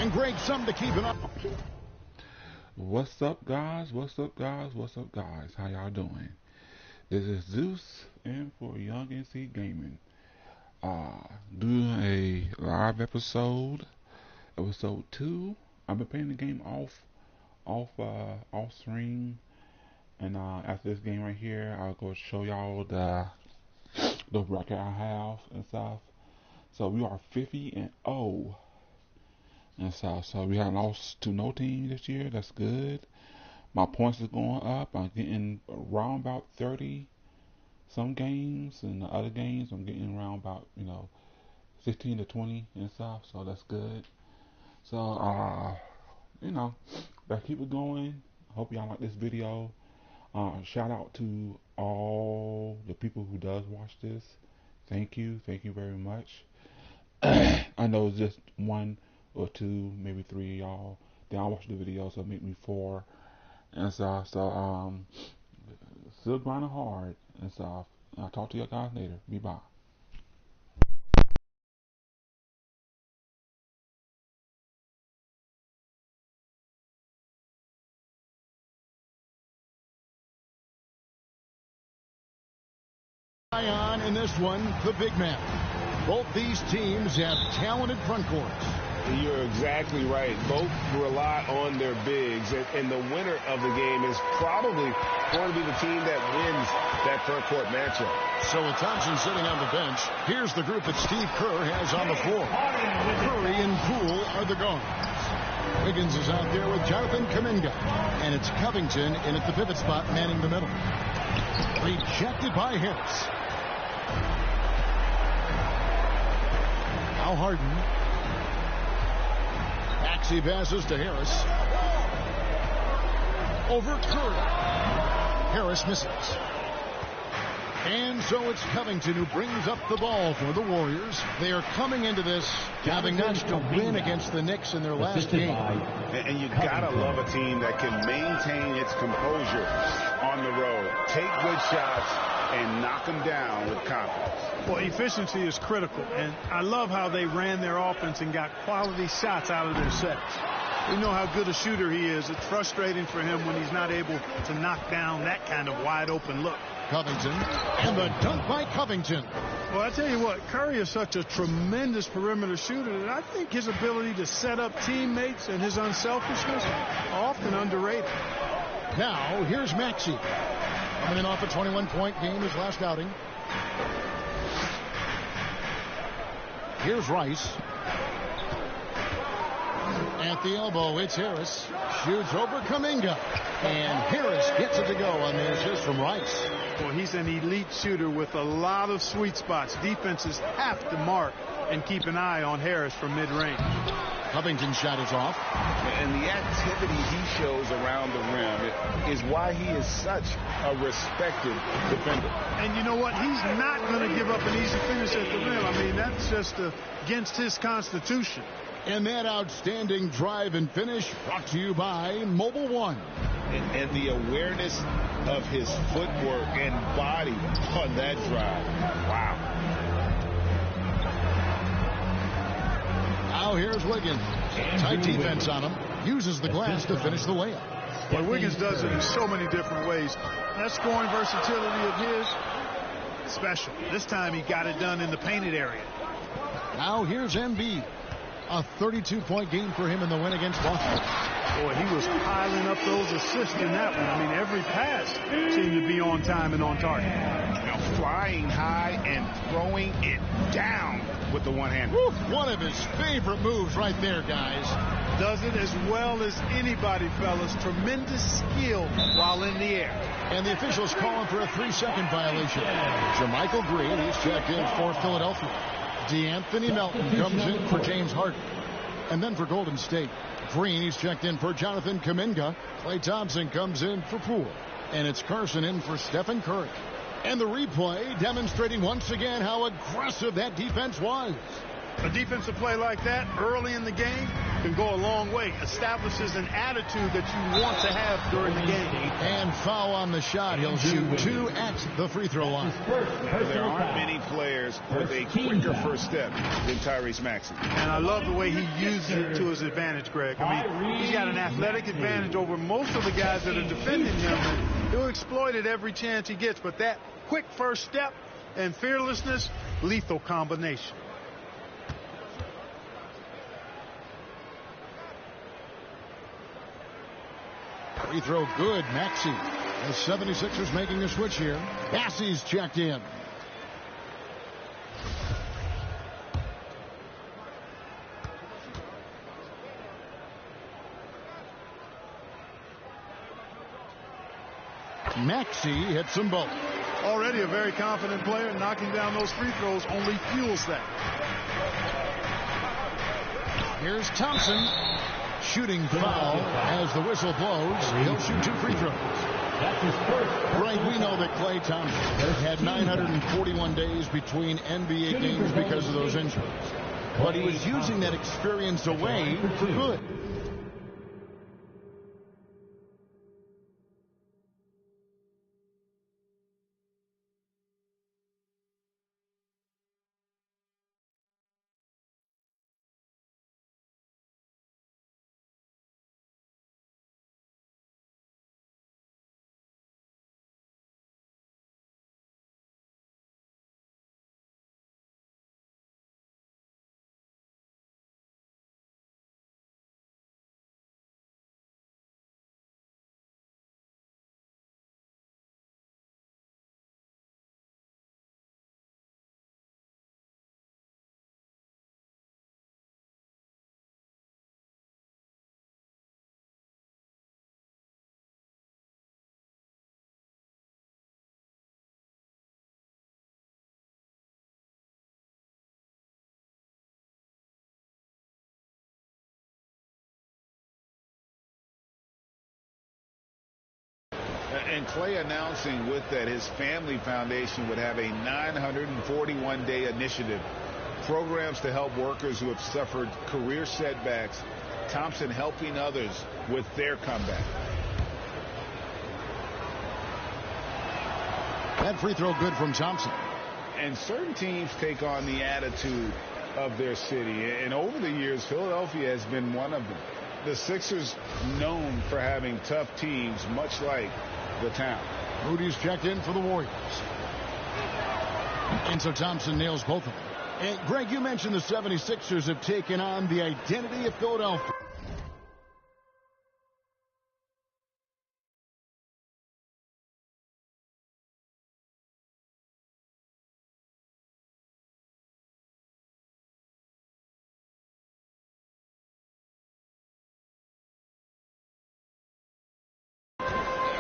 And Greg, something to keep an eye on. What's up, guys? What's up, guys? What's up, guys? How y'all doing? This is Zeus in for Young NC Gaming. Doing a live episode 2. I've been playing the game off screen, and after this game right here, I'll go show y'all the record I have and stuff. So we are 50-0 and stuff. So we haven't lost to no team this year. That's good. My points is going up. I'm getting around about 30 some games, and the other games I'm getting around about 16 to 20 and stuff. So that's good. So let's keep it going. Hope y'all like this video. Shout out to all the people who does watch this. Thank you very much. I know it's just 1 or 2, maybe 3 of y'all. Then I watch the video, so make me 4 and stuff. So still grinding hard and stuff. I'll talk to you guys later. Bye. On in this one, the big man. Both these teams have talented front courts. You're exactly right. Both rely on their bigs, and the winner of the game is probably going to be the team that wins that front court matchup. So with Thompson sitting on the bench, here's the group that Steve Kerr has on the floor. Curry and Poole are the guards. Wiggins is out there with Jonathan Kuminga, and it's Covington in at the pivot spot manning the middle. Rejected by Harris. Now Harden. Maxey passes to Harris. Over Curry. Harris misses. And so it's Covington who brings up the ball for the Warriors. They are coming into this having managed to win against the Knicks in their last game. And you gotta love a team that can maintain its composure on the road, take good shots, and knock them down with confidence. Well, efficiency is critical, and I love how they ran their offense and got quality shots out of their sets. We know how good a shooter he is. It's frustrating for him when he's not able to knock down that kind of wide-open look. Covington, and the dunk by Covington. Well, I tell you what, Curry is such a tremendous perimeter shooter that I think his ability to set up teammates and his unselfishness are often underrated. Now, here's Maxey. Coming in off a 21-point game his last outing. Here's Rice. At the elbow, it's Harris. Shoots over Kuminga. And Harris gets it to go on the assist from Rice. Well, he's an elite shooter with a lot of sweet spots. Defenses have to mark and keep an eye on Harris from mid-range. Covington's shot is off. And the activity he shows around the rim is why he is such a respected defender. And you know what? He's not going to give up an easy finish at the rim. I mean, that's just against his constitution. And that outstanding drive and finish brought to you by Mobile One. And the awareness of his footwork and body on that drive. Wow. Now here's Wiggins. Tight defense on him. Uses the glass to finish the layup. Well, Wiggins does it in so many different ways. That scoring versatility of his, special. This time he got it done in the painted area. Now here's Embiid. A 32-point game for him in the win against Boston. Boy, he was piling up those assists in that one. I mean, every pass seemed to be on time and on target. Flying high and throwing it down with the one hand. One of his favorite moves right there, guys. Does it as well as anybody, fellas. Tremendous skill while in the air. And the officials calling for a 3-second violation. Jermichael Green, he's checked in for Philadelphia. DeAnthony Melton comes in for James Harden. And then for Golden State, Green, he's checked in for Jonathan Kuminga. Klay Thompson comes in for Poole. And it's Carson in for Stephen Curry. And the replay demonstrating once again how aggressive that defense was. A defensive play like that early in the game can go a long way. Establishes an attitude that you want to have during the game. And foul on the shot. He'll shoot 2 at the free throw line. There aren't many players with a quicker first step than Tyrese Maxey. And I love the way he uses it to his advantage, Greg. I mean, he's got an athletic advantage over most of the guys that are defending him. And he'll exploit it every chance he gets. But that quick first step and fearlessness, lethal combination. Free throw good. Maxey. The 76ers making a switch here. Bassey's checked in. Maxey hits them both. Already a very confident player. Knocking down those free throws only fuels that. Here's Thompson. Shooting foul as the whistle blows. He'll shoot 2 free throws. Right, we know that Klay Thompson had 941 days between NBA games because of those injuries. But he was using that experience away for good. And Klay announcing with that his family foundation would have a 941-day initiative. Programs to help workers who have suffered career setbacks. Thompson helping others with their comeback. That free throw good from Thompson. And certain teams take on the attitude of their city. And over the years, Philadelphia has been one of them. The Sixers known for having tough teams, much like the town. Moody's checked in for the Warriors. And so Thompson nails both of them. And Greg, you mentioned the 76ers have taken on the identity of Philadelphia.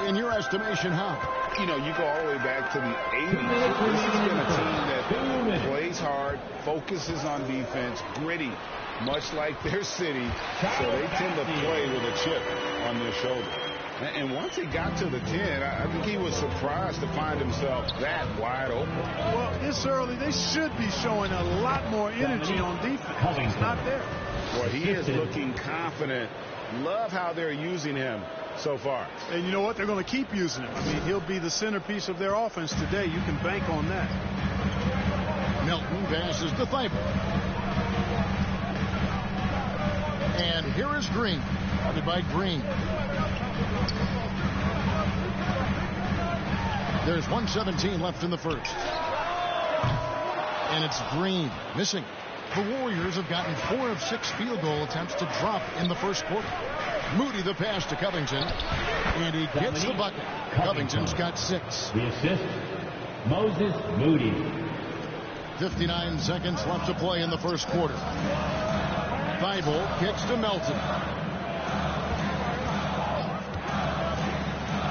In your estimation, how? You know, you go all the way back to the 80s. This has been a team that plays hard, focuses on defense, gritty, much like their city. So they tend to play with a chip on their shoulder. And once he got to the 10, I think he was surprised to find himself that wide open. Well, this early, they should be showing a lot more energy on defense. It's not there. Well, he is looking confident. Love how they're using him so far. And you know what? They're going to keep using him. I mean, he'll be the centerpiece of their offense today. You can bank on that. Milton passes to Thibault. And here is Green. Guarded by Green. There's 1:17 left in the first. And it's Green missing. The Warriors have gotten 4 of 6 field goal attempts to drop in the first quarter. Moody the pass to Covington. And he gets the bucket. Covington's got 6. The assist, Moses Moody. 59 seconds left to play in the first quarter. Thibault kicks to Melton.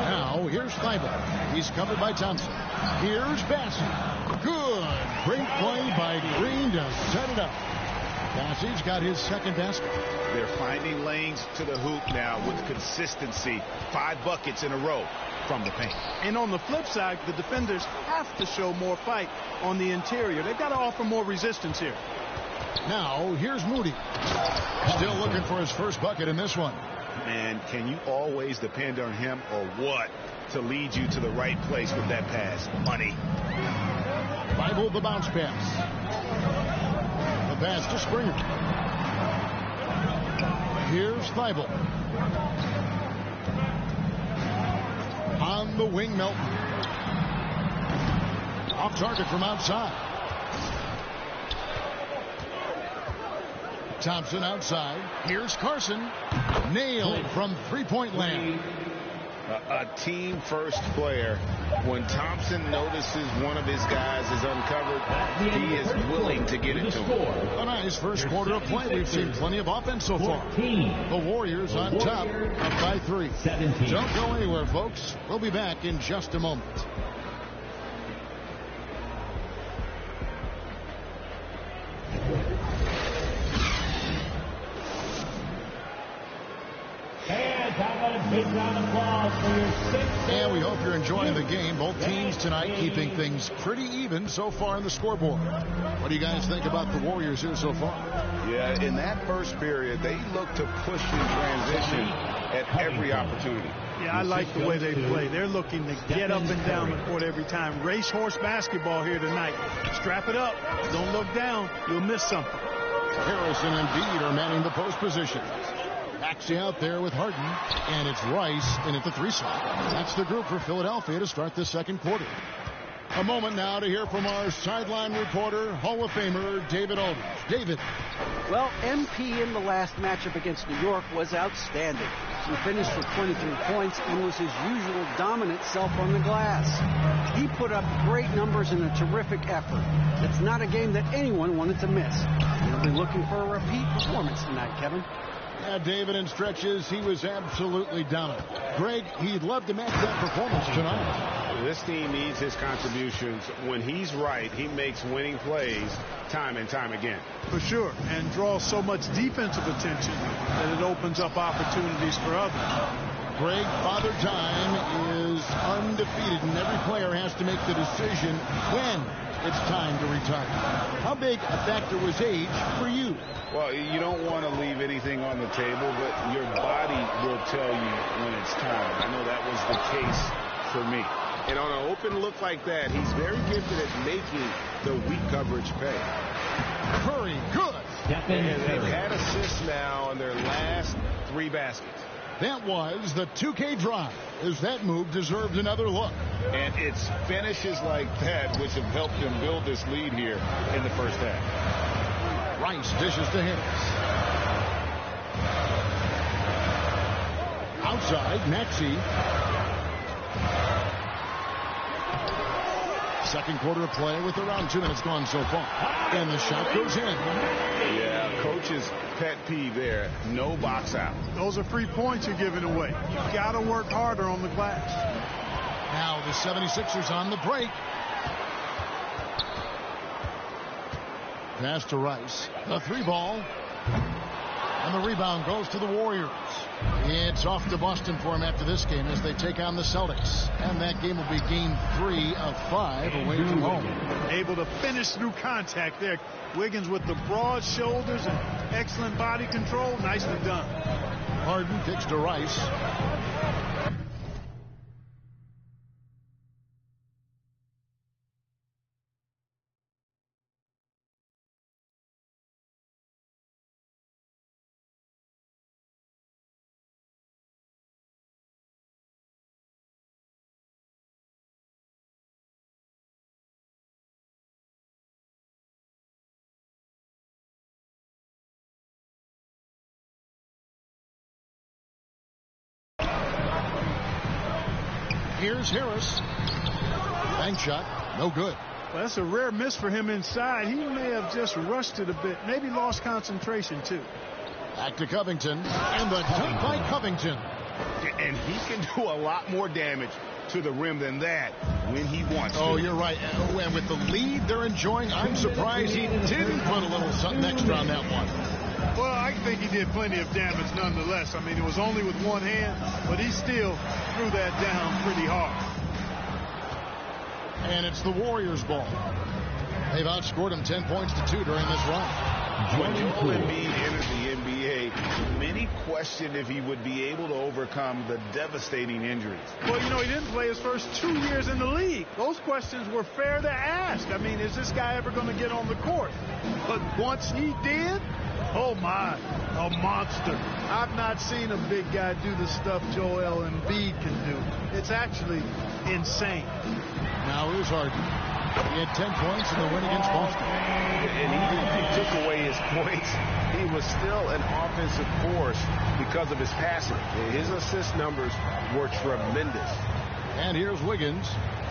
Now here's Thibault. He's covered by Thompson. Here's Bassey. Good. Great play by Green to set it up. Bassey's got his second basket. They're finding lanes to the hoop now with consistency. 5 buckets in a row from the paint. And on the flip side, the defenders have to show more fight on the interior. They've got to offer more resistance here. Now, here's Moody. Still looking for his first bucket in this one. Man, can you always depend on him or what to lead you to the right place with that pass? Money. Bible the bounce pass. The pass to Springer. Here's Thibault. On the wing, Melton. Off target from outside. Thompson outside. Here's Carson. Nailed from three-point land. A team-first player. When Thompson notices one of his guys is uncovered, he is willing to get it to him. A nice first quarter of play. We've seen plenty of offense so far. The Warriors on top, up by 3. Don't go anywhere, folks. We'll be back in just a moment. And we hope you're enjoying the game. Both teams tonight keeping things pretty even so far in the scoreboard. What do you guys think about the Warriors here so far? Yeah, in that first period, they look to push in transition at every opportunity. Yeah, I like the way they play. They're looking to get up and down the court every time. Racehorse basketball here tonight. Strap it up. Don't look down. You'll miss something. Harrison and Embiid are manning the post position. Maxey out there with Harden, and it's Rice in at the 3 slot. That's the group for Philadelphia to start the second quarter. A moment now to hear from our sideline reporter, Hall of Famer David Aldridge. David. Well, MP in the last matchup against New York was outstanding. He finished with 23 points and was his usual dominant self on the glass. He put up great numbers in a terrific effort. It's not a game that anyone wanted to miss. He'll be looking for a repeat performance tonight, Kevin. Yeah, David, in stretches, he was absolutely dominant. Greg, he'd love to match that performance tonight. This team needs his contributions. When he's right, he makes winning plays time and time again. For sure, and draws so much defensive attention that it opens up opportunities for others. Greg, Father Time is undefeated, and every player has to make the decision when it's time to retire. How big a factor was age for you? Well, you don't want to leave anything on the table, but your body will tell you when it's time. I know that was the case for me. And on an open look like that, he's very gifted at making the weak coverage pay. Curry, good. And they've had assists now on their last 3 baskets. That was the 2K drive, as that move deserved another look. And it's finishes like that which have helped him build this lead here in the first half. Rice dishes to Harris. Outside, Maxey. Second quarter of play with around 2 minutes gone so far. And the shot goes in. Yeah, coach's pet peeve there. No box out. Those are free points you're giving away. You got to work harder on the glass. Now the 76ers on the break. Pass to Rice. The 3 ball. And the rebound goes to the Warriors. It's off to Boston for him after this game as they take on the Celtics. And that game will be game 3 of 5 away from home. Able to finish through contact there. Wiggins with the broad shoulders and excellent body control. Nicely done. Harden kicks to Rice. Here's Harris. Bank shot. No good. Well, that's a rare miss for him inside. He may have just rushed it a bit. Maybe lost concentration, too. Back to Covington. And the dunk by Covington. And he can do a lot more damage to the rim than that when he wants to. Oh, you're right. And with the lead they're enjoying, I'm surprised he didn't put a little something extra on that one. Well, I think he did plenty of damage nonetheless. I mean, it was only with one hand, but he still threw that down pretty hard. And it's the Warriors' ball. They've outscored him 10 points to 2 during this run. When Joel Embiid entered the NBA, many questioned if he would be able to overcome the devastating injuries. Well, you know, he didn't play his first 2 years in the league. Those questions were fair to ask. I mean, is this guy ever going to get on the court? But once he did, oh my, a monster. I've not seen a big guy do the stuff Joel Embiid can do. It's actually insane. Now here's Harden. He had 10 points in the win against Boston. And even if he took away his points, he was still an offensive force because of his passing. His assist numbers were tremendous. And here's Wiggins.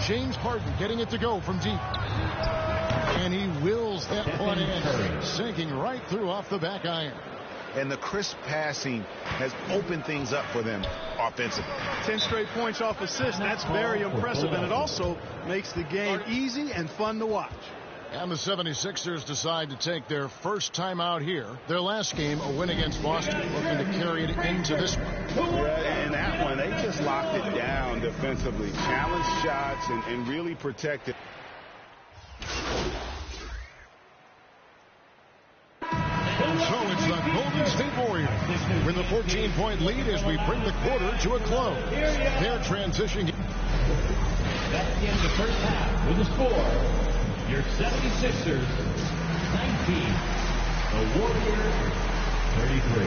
James Harden getting it to go from deep. And he wills that one in, sinking right through off the back iron. And the crisp passing has opened things up for them offensively. 10 straight points off assists. That's very impressive, and it also makes the game easy and fun to watch. And the 76ers decide to take their first time out here. Their last game, a win against Boston, looking to carry it into this one. Yeah, in that one, they just locked it down defensively, challenged shots, and really protected. So it's the Golden State Warriors with a 14-point lead as we bring the quarter to a close. Their transition. That's the end of the first half with the score. Your 76ers 19. The Warriors 33.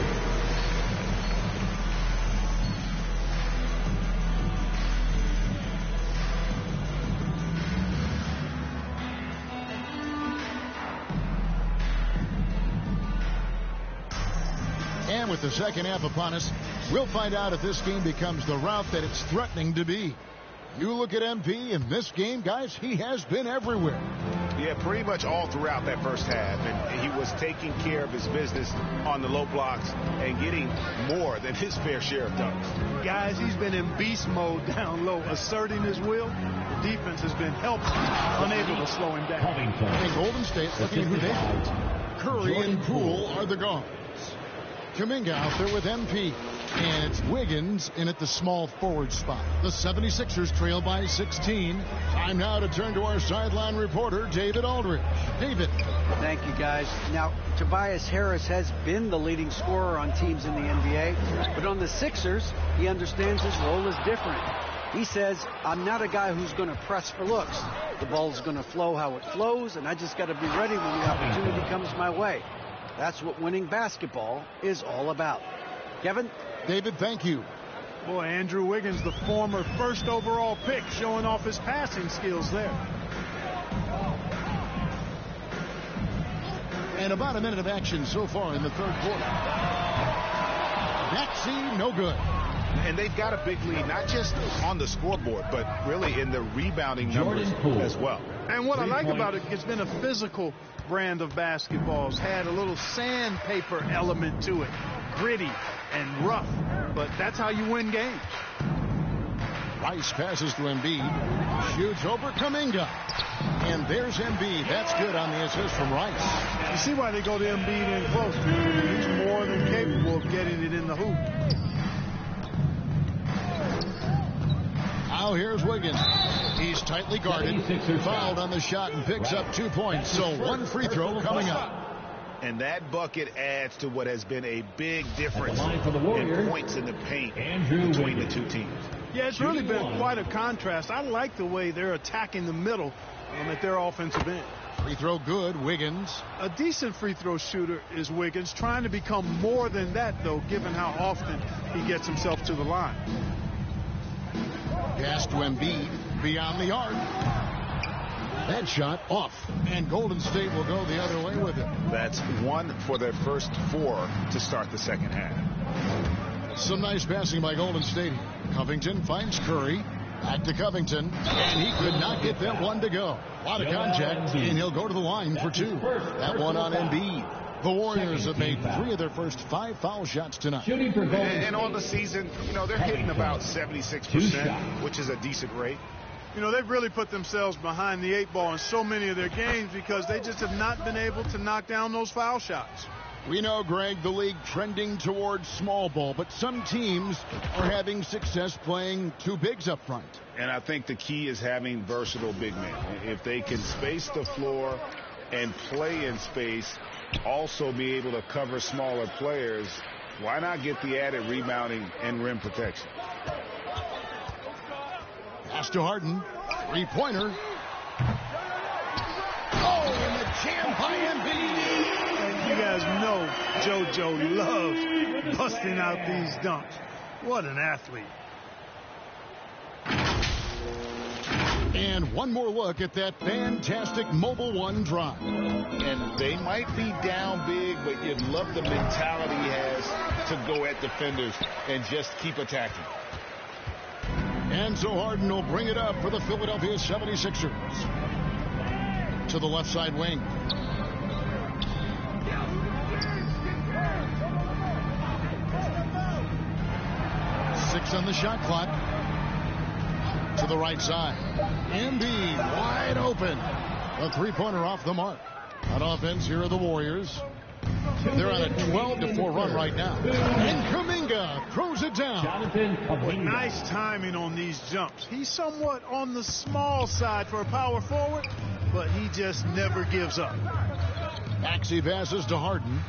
And with the second half upon us, we'll find out if this game becomes the rout that it's threatening to be. You look at MP in this game, guys, he has been everywhere. Yeah, pretty much all throughout that first half. And he was taking care of his business on the low blocks and getting more than his fair share of dunks. Guys, he's been in beast mode down low, asserting his will. The defense has been helpful, unable to slow him down. And Golden State looking who they got. Curry and Poole are the guards. Kuminga out there with MP. And it's Wiggins in at the small forward spot. The 76ers trail by 16. Time now to turn to our sideline reporter, David Aldridge. David. Thank you, guys. Now, Tobias Harris has been the leading scorer on teams in the NBA. But on the Sixers, he understands his role is different. He says, I'm not a guy who's going to press for looks. The ball's going to flow how it flows, and I just got to be ready when the opportunity comes my way. That's what winning basketball is all about. Kevin? David, thank you. Boy, Andrew Wiggins, the former first overall pick, showing off his passing skills there. And about a minute of action so far in the third quarter. Maxey, no good. And they've got a big lead, not just on the scoreboard, but really in the rebounding numbers as well. And what I like about it, it's been a physical brand of basketball. It's had a little sandpaper element to it. Gritty and rough, but that's how you win games. Rice passes to Embiid. Shoots over Kuminga. And there's Embiid. That's good on the assist from Rice. You see why they go to Embiid in close. He's more than capable of getting it in the hoop. Now here's Wiggins. He's tightly guarded. Fouled on the shot and picks up 2 points. So one free throw coming up. And that bucket adds to what has been a big difference in points in the paint between the two teams. Yeah, it's really been quite a contrast. I like the way they're attacking the middle at their offensive end. Free throw good, Wiggins. A decent free throw shooter is Wiggins, trying to become more than that, though, given how often he gets himself to the line. Pass to Embiid, beyond the arc. That shot off, and Golden State will go the other way with it. That's one for their first 4 to start the second half. Some nice passing by Golden State. Covington finds Curry. Back to Covington, and he could not get that one to go. A lot of contact, and he'll go to the line for 2. That one on Embiid. The Warriors have made 3 of their first 5 foul shots tonight. And on the season, they're hitting about 76%, which is a decent rate. They've really put themselves behind the 8 ball in so many of their games because they just have not been able to knock down those foul shots. We know, Greg, the league trending towards small ball, but some teams are having success playing 2 bigs up front. And I think the key is having versatile big men. If they can space the floor and play in space, also be able to cover smaller players, why not get the added rebounding and rim protection? Pass to Harden. Three-pointer. Oh, and the jam by Embiid. And you guys know JoJo loves busting out these dunks. What an athlete. And one more look at that fantastic Mobile One drive. And they might be down big, but you'd love the mentality he has to go at defenders and just keep attacking. And so Harden will bring it up for the Philadelphia 76ers. To the left side wing. Six on the shot clock. To the right side. Embiid wide open. A three-pointer off the mark. On offense, here are the Warriors. They're on a 12-4 run right now. And Kuminga throws it down. Nice timing on these jumps. He's somewhat on the small side for a power forward, but he just never gives up. Maxey passes to Harden.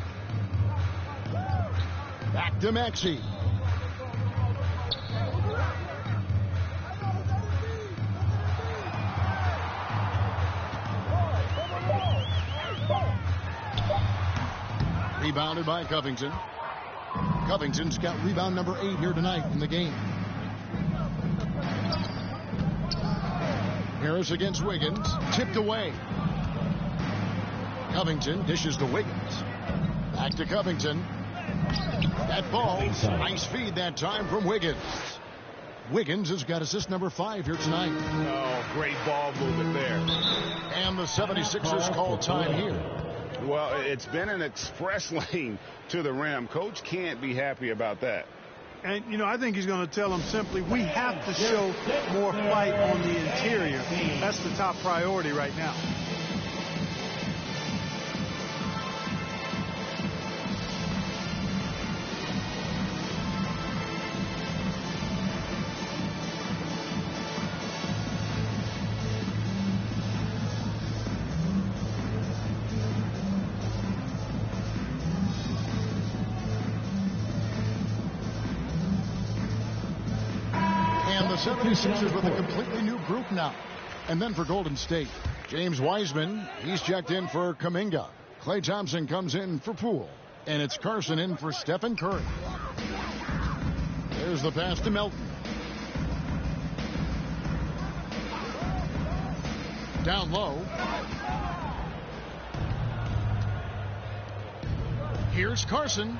Back to Maxey. Rebounded by Covington. Covington's got rebound number 8 here tonight in the game. Harris against Wiggins. Tipped away. Covington dishes to Wiggins. Back to Covington. That ball. Nice feed that time from Wiggins. Wiggins has got assist number 5 here tonight. Oh, great ball movement there. And the 76ers call time here. Well, it's been an express lane to the rim. Coach can't be happy about that. And, you know, I think he's going to tell them simply, we have to show more fight on the interior. That's the top priority right now. The 76ers with a completely new group now. And then for Golden State, James Wiseman, he's checked in for Kuminga. Klay Thompson comes in for Poole. And it's Carson in for Stephen Curry. There's the pass to Melton. Down low. Here's Carson.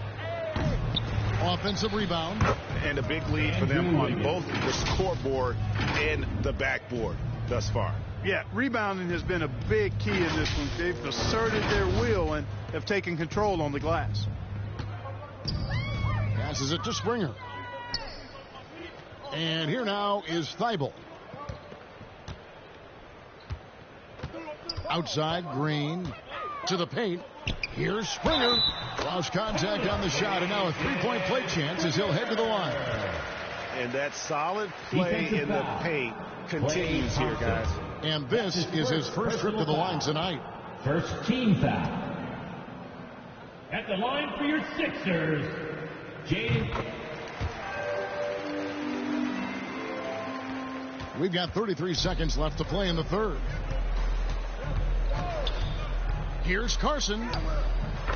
Offensive rebound. And a big lead for them on both the scoreboard and the backboard thus far. Yeah, rebounding has been a big key in this one. They've asserted their will and have taken control on the glass. Passes it to Springer. And here now is Thibault. Outside, Green to the paint. Here's Springer. Lost contact on the shot, and now a three-point play chance as he'll head to the line. And that solid play in the paint continues here, guys. And this is his first trip to the line tonight. First team foul. At the line for your Sixers, James. We've got 33 seconds left to play in the third. Here's Carson.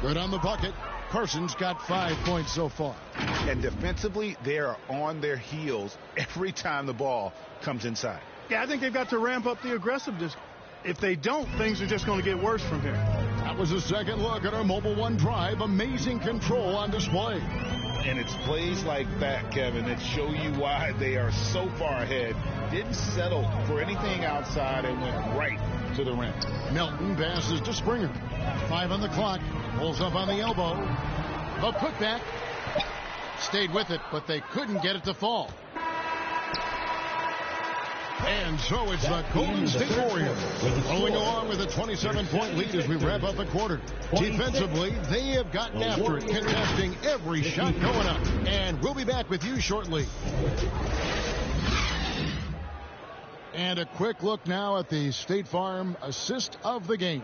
Good on the bucket. Carson's got 5 points so far. And defensively, they are on their heels every time the ball comes inside. Yeah, I think they've got to ramp up the aggressiveness. If they don't, things are just going to get worse from here. That was a second look at our Mobile One drive. Amazing control on display. And it's plays like that, Kevin, that show you why they are so far ahead. Didn't settle for anything outside and went right to the rim. Melton passes to Springer. 5 on the clock. Pulls up on the elbow. The putback. Stayed with it, but they couldn't get it to fall. And so it's the Golden State Warriors rolling along with a 27-point lead as we wrap up the quarter. Defensively, they have gotten after it, contesting every shot going up. And we'll be back with you shortly. And a quick look now at the State Farm assist of the game.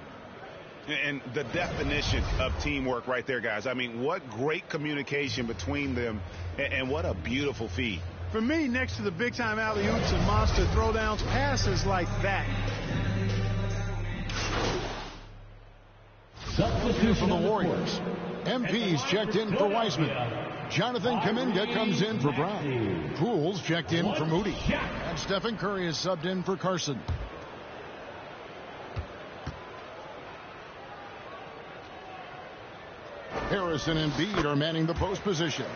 And the definition of teamwork right there, guys. I mean, what great communication between them, and what a beautiful feed. For me, next to the big-time alley-oops and monster throwdowns, passes like that. Substitute for the Warriors. MP's checked in for Wiseman. Jonathan Kuminga comes in for Brown. Pools checked in for Moody. And Stephen Curry is subbed in for Carson. Harrison and Embiid are manning the post positions.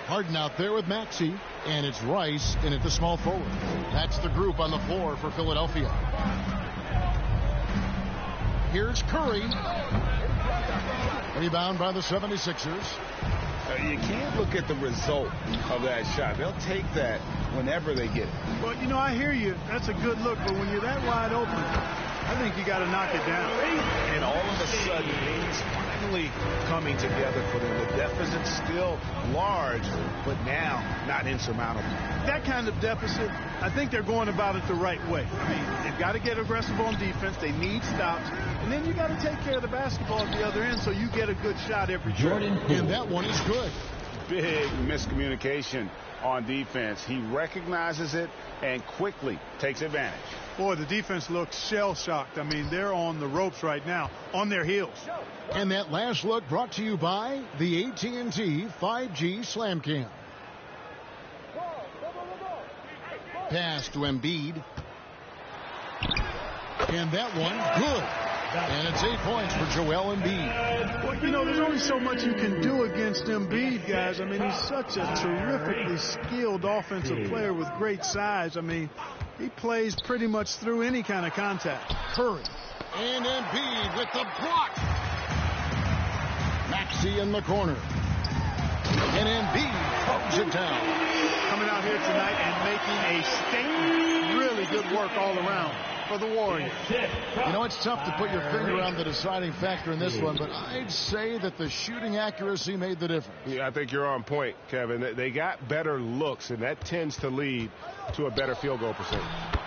Harden out there with Maxey, and it's Rice in at the small forward. That's the group on the floor for Philadelphia. Here's Curry. Rebound by the 76ers. You can't look at the result of that shot. They'll take that whenever they get it. Well, you know, I hear you. That's a good look, but when you're that wide open, I think you got to knock it down. And all of a sudden, things finally coming together for them. The deficit's still large, but now not insurmountable. That kind of deficit, I think they're going about it the right way. I mean, they've got to get aggressive on defense. They need stops. And then you got to take care of the basketball at the other end so you get a good shot every trip. And that one is good. Big miscommunication on defense. He recognizes it and quickly takes advantage. Boy, the defense looks shell-shocked. I mean, they're on the ropes right now, on their heels. And that last look brought to you by the AT&T 5G Slam Cam. Pass to Embiid. And that one, good. And it's 8 points for Joel Embiid. Well, you know, there's only so much you can do against Embiid, guys. I mean, he's such a terrifically skilled offensive player with great size. I mean, he plays pretty much through any kind of contact. Curry. And Embiid with the block. Maxey in the corner. And Embiid throws it down. Coming out here tonight and making a statement. Really good work all around for the Warriors. You know, it's tough to put your finger on the deciding factor in this one, but I'd say that the shooting accuracy made the difference. Yeah, I think you're on point, Kevin. They got better looks, and that tends to lead to a better field goal percentage.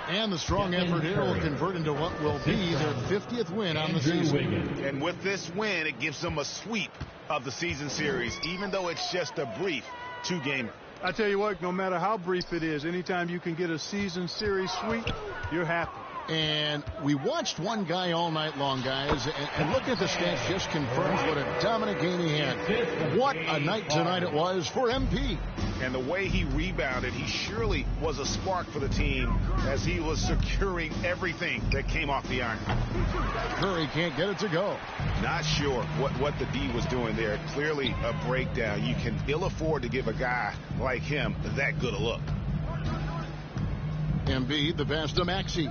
And the strong effort here will convert into what will be their 50th win on the season. And with this win, it gives them a sweep of the season series, even though it's just a brief two-gamer. I tell you what, no matter how brief it is, anytime you can get a season series sweep, you're happy. And we watched one guy all night long, guys, and looking at the stats just confirms what a dominant game he had. What a night tonight it was for MP. And the way he rebounded, he surely was a spark for the team as he was securing everything that came off the iron. Curry can't get it to go. Not sure what the D was doing there. Clearly a breakdown. You can ill afford to give a guy like him that good a look. Embiid, the pass to Maxey.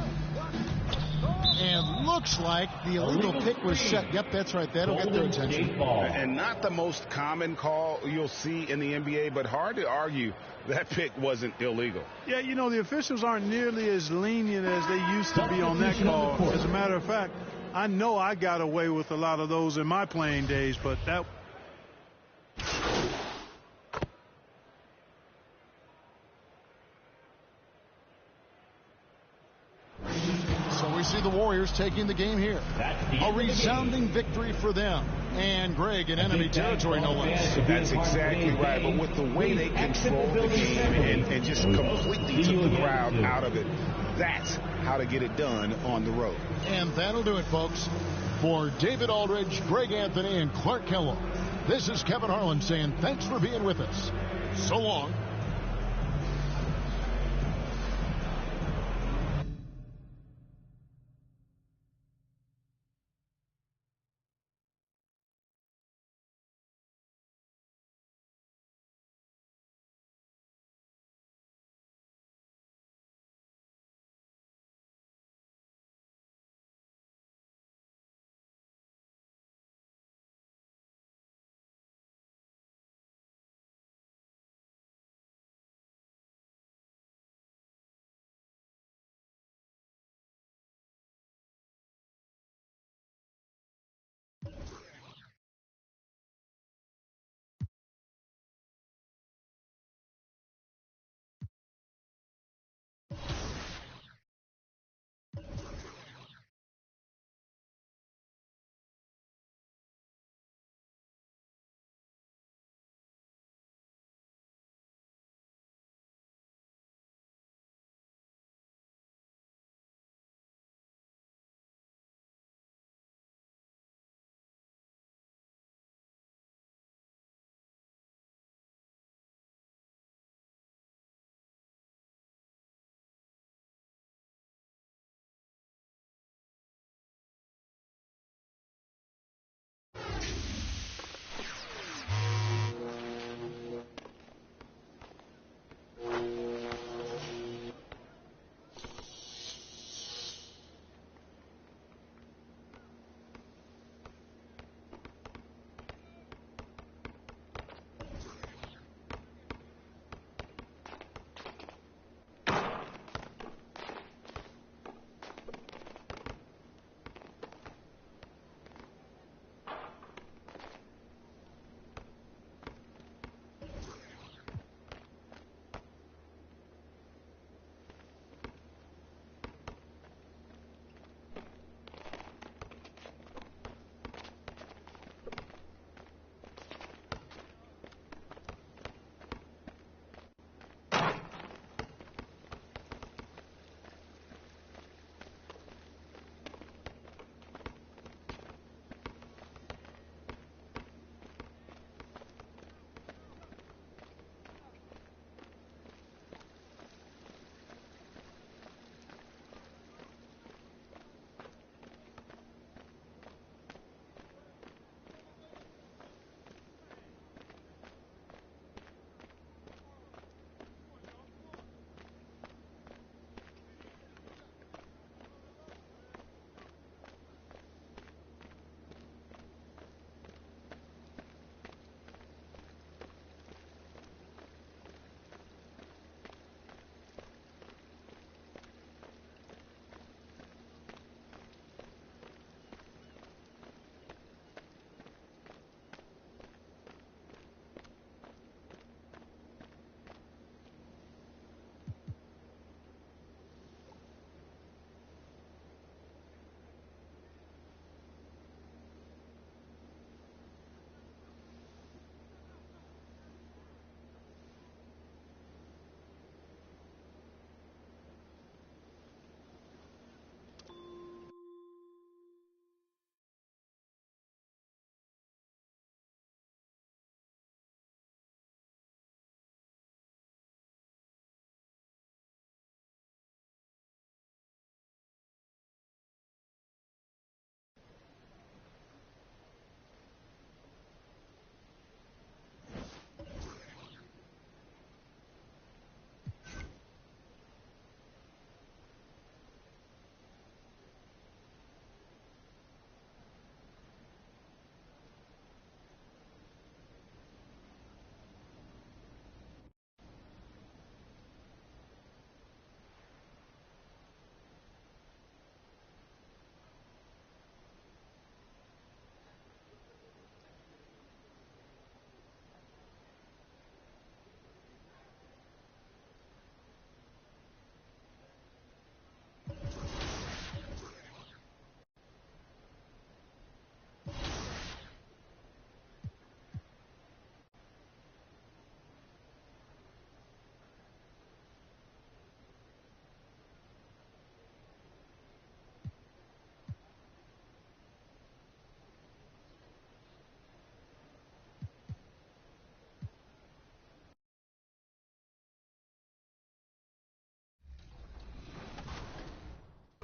And looks like the illegal pick was set. Yep, that's right. That'll get their attention. And not the most common call you'll see in the NBA, but hard to argue that pick wasn't illegal. Yeah, you know, the officials aren't nearly as lenient as they used to be on that call. As a matter of fact, I know I got away with a lot of those in my playing days, but that... We see the Warriors taking the game here. A resounding victory for them. And Greg in enemy territory, no less. That's exactly right. But with the way they controlled the game and just completely took the crowd out of it, that's how to get it done on the road. And that'll do it, folks. For David Aldridge, Greg Anthony, and Clark Kellogg, this is Kevin Harlan saying thanks for being with us. So long.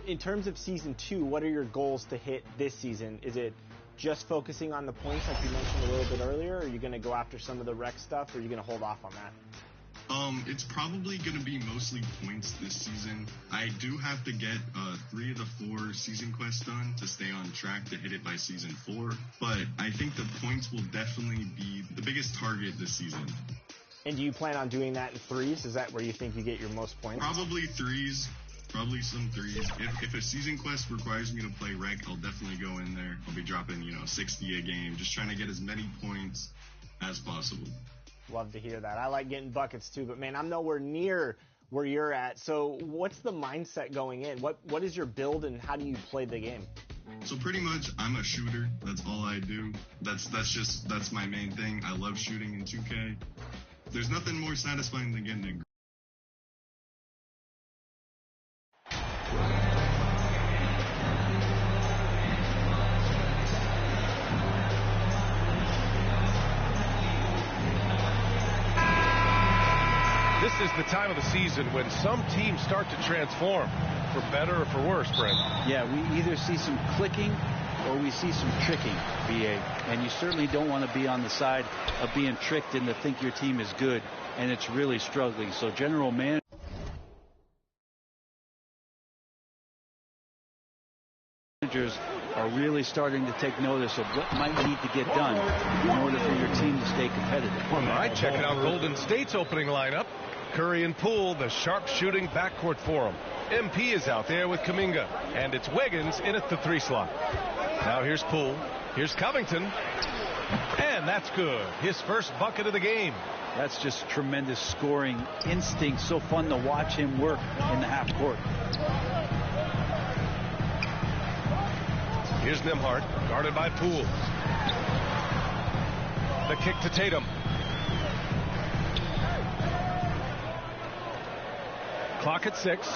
In terms of season 2, what are your goals to hit this season? Is it just focusing on the points like you mentioned a little bit earlier, or are you going to go after some of the rec stuff, or are you going to hold off on that? It's probably going to be mostly points this season. I do have to get 3 of the 4 season quests done to stay on track to hit it by season 4. But I think the points will definitely be the biggest target this season. And do you plan on doing that in 3s? Is that where you think you get your most points? Probably 3s. Probably some 3s. If a season quest requires me to play rec, I'll definitely go in there. I'll be dropping, 60 a game, just trying to get as many points as possible. Love to hear that. I like getting buckets too, but man, I'm nowhere near where you're at. So what's the mindset going in? What is your build and how do you play the game? So pretty much I'm a shooter. That's all I do. That's my main thing. I love shooting in 2K. There's nothing more satisfying than getting a This is the time of the season when some teams start to transform, for better or for worse, Brent. Yeah, we either see some clicking or we see some tricking, BA. And you certainly don't want to be on the side of being tricked into think your team is good and it's really struggling. So general managers are really starting to take notice of what might need to get done in order for your team to stay competitive. All right, checking out Golden State's opening lineup. Curry and Poole, the sharp-shooting backcourt for him. MP is out there with Kuminga, and it's Wiggins in at the 3 slot. Now here's Poole. Here's Covington. And that's good. His first bucket of the game. That's just tremendous scoring instinct. So fun to watch him work in the half court. Here's Nembhard, guarded by Poole. The kick to Tatum. Clock at 6.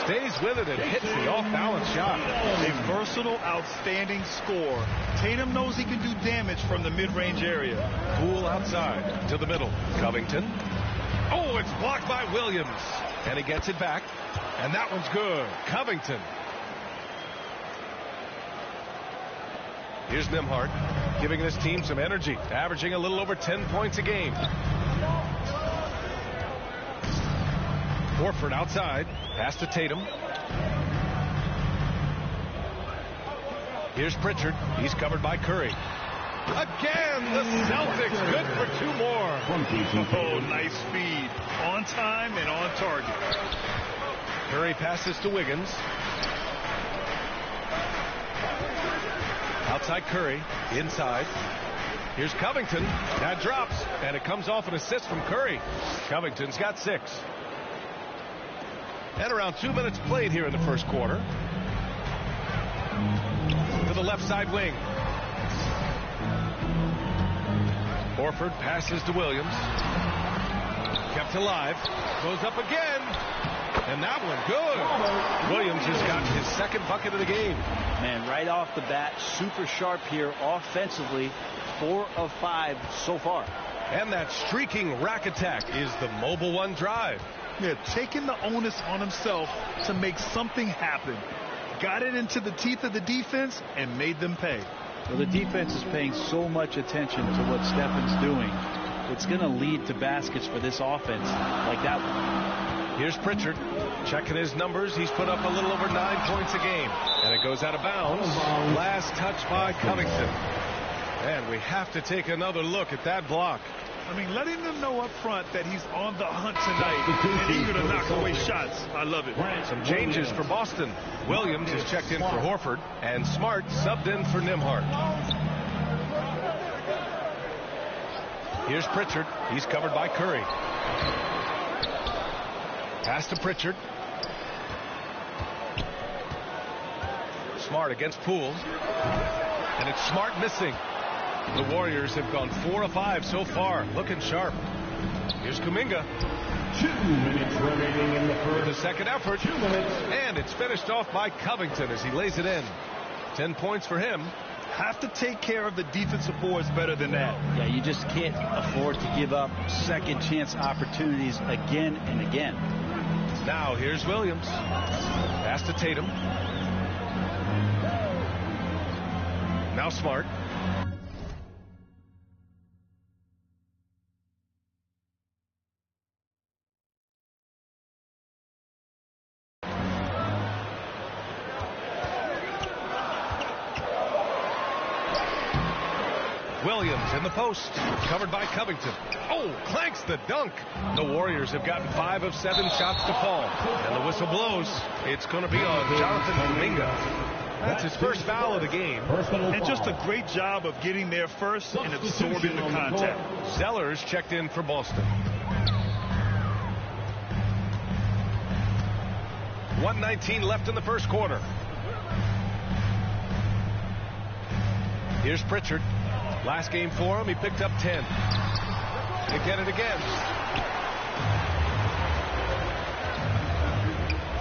Stays with it and hits the off-balance shot. A versatile, outstanding scorer. Tatum knows he can do damage from the mid-range area. Poole outside to the middle. Covington. Oh, it's blocked by Williams. And he gets it back. And that one's good. Covington. Here's Nembhard, giving this team some energy, averaging a little over 10 points a game. Horford outside, pass to Tatum. Here's Pritchard. He's covered by Curry. Again, the Celtics good for 2 more. Oh, nice speed. On time and on target. Curry passes to Wiggins. Outside Curry, inside. Here's Covington. That drops, and it comes off an assist from Curry. Covington's got 6. And around 2 minutes played here in the first quarter. To the left side wing. Horford passes to Williams. Kept alive. Goes up again. And that one good. Williams has gotten his second bucket of the game. Man, right off the bat, super sharp here offensively. 4 of 5 so far. And that streaking rack attack is the Mobile One drive. Yeah, taking the onus on himself to make something happen. Got it into the teeth of the defense and made them pay. Well, the defense is paying so much attention to what Stefan's doing. It's going to lead to baskets for this offense like that one. Here's Pritchard checking his numbers. He's put up a little over 9 points a game. And it goes out of bounds. Last touch by Covington. And we have to take another look at that block. I mean, letting them know up front that he's on the hunt tonight and eager to knock away shots. I love it. Some changes for Boston. Williams is checked in for Horford, and Smart subbed in for Nembhard. Here's Pritchard. He's covered by Curry. Pass to Pritchard. Smart against Poole. And it's Smart missing. The Warriors have gone 4 of 5 so far, looking sharp. Here's Kuminga. 2 minutes remaining in the first. The second effort. 2 minutes. And it's finished off by Covington as he lays it in. 10 points for him. Have to take care of the defensive boards better than that. Yeah, you just can't afford to give up second chance opportunities again and again. Now here's Williams. Pass to Tatum. Now Smart. Williams in the post, covered by Covington. Oh, clanks the dunk. The Warriors have gotten 5 of 7 shots to fall. And the whistle blows. It's going to be on Jonathan Kuminga. That's his first foul of the game. And just a great job of getting there first and absorbing the contact. Zellers checked in for Boston. 1:19 left in the first quarter. Here's Pritchard. Last game for him, he picked up 10. They get it again.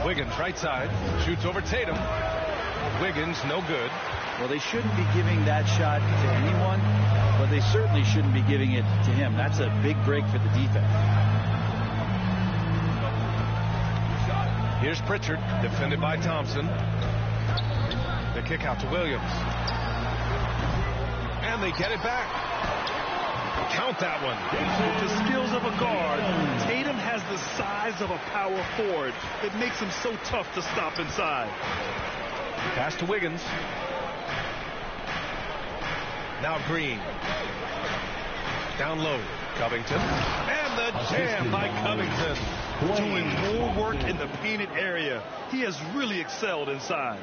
Wiggins right side, shoots over Tatum. Wiggins no good. Well, they shouldn't be giving that shot to anyone, but they certainly shouldn't be giving it to him. That's a big break for the defense. Here's Pritchard, defended by Thompson. The kick out to Williams. And they get it back. Count that one. With the skills of a guard, Tatum has the size of a power forward that makes him so tough to stop inside. Pass to Wiggins. Now Green. Down low. Covington. And the jam by Covington. Doing more work in the painted area. He has really excelled inside.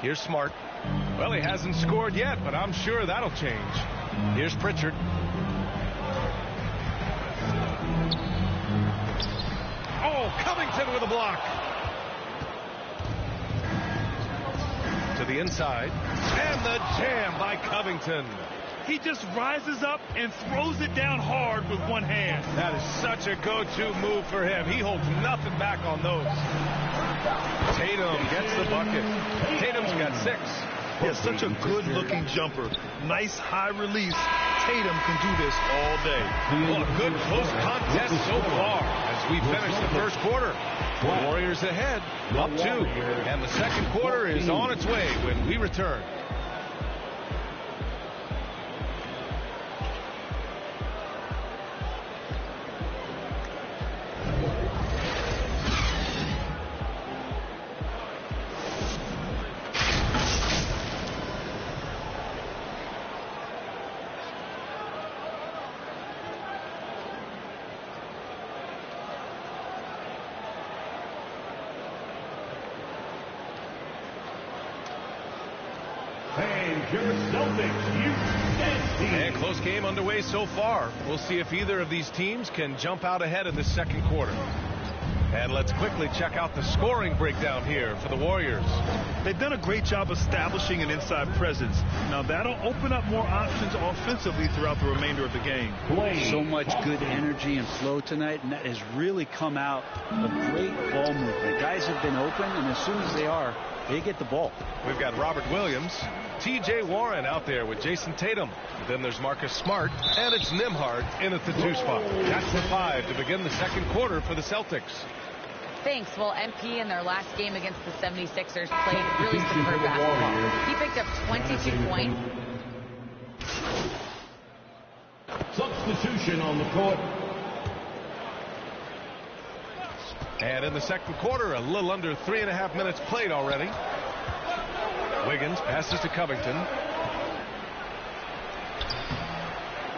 Here's Smart. Well, he hasn't scored yet, but I'm sure that'll change. Here's Pritchard. Oh, Covington with a block. To the inside. And the jam by Covington. He just rises up and throws it down hard with one hand. That is such a go-to move for him. He holds nothing back on those. Tatum gets the bucket. Tatum's got 6. He has such a good-looking jumper. Nice high release. Tatum can do this all day. Well, a good close contest so far as we finish the first quarter. Warriors ahead, up 2. And the second quarter is on its way when we return. And close game underway so far. We'll see if either of these teams can jump out ahead in this second quarter. And let's quickly check out the scoring breakdown here for the Warriors. They've done a great job establishing an inside presence. Now that'll open up more options offensively throughout the remainder of the game. So much good energy and flow tonight, and that has really come out of great ball movement. Guys have been open, and as soon as they are, they get the ball. We've got Robert Williams, T.J. Warren out there with Jason Tatum. Then there's Marcus Smart, and it's Nembhard in at the 2 spot. That's the 5 to begin the second quarter for the Celtics. Thanks. Well, MP in their last game against the 76ers played really superb basketball. He picked up 22 points. Substitution on the court. And in the second quarter, a little under 3.5 minutes played already. Wiggins passes to Covington.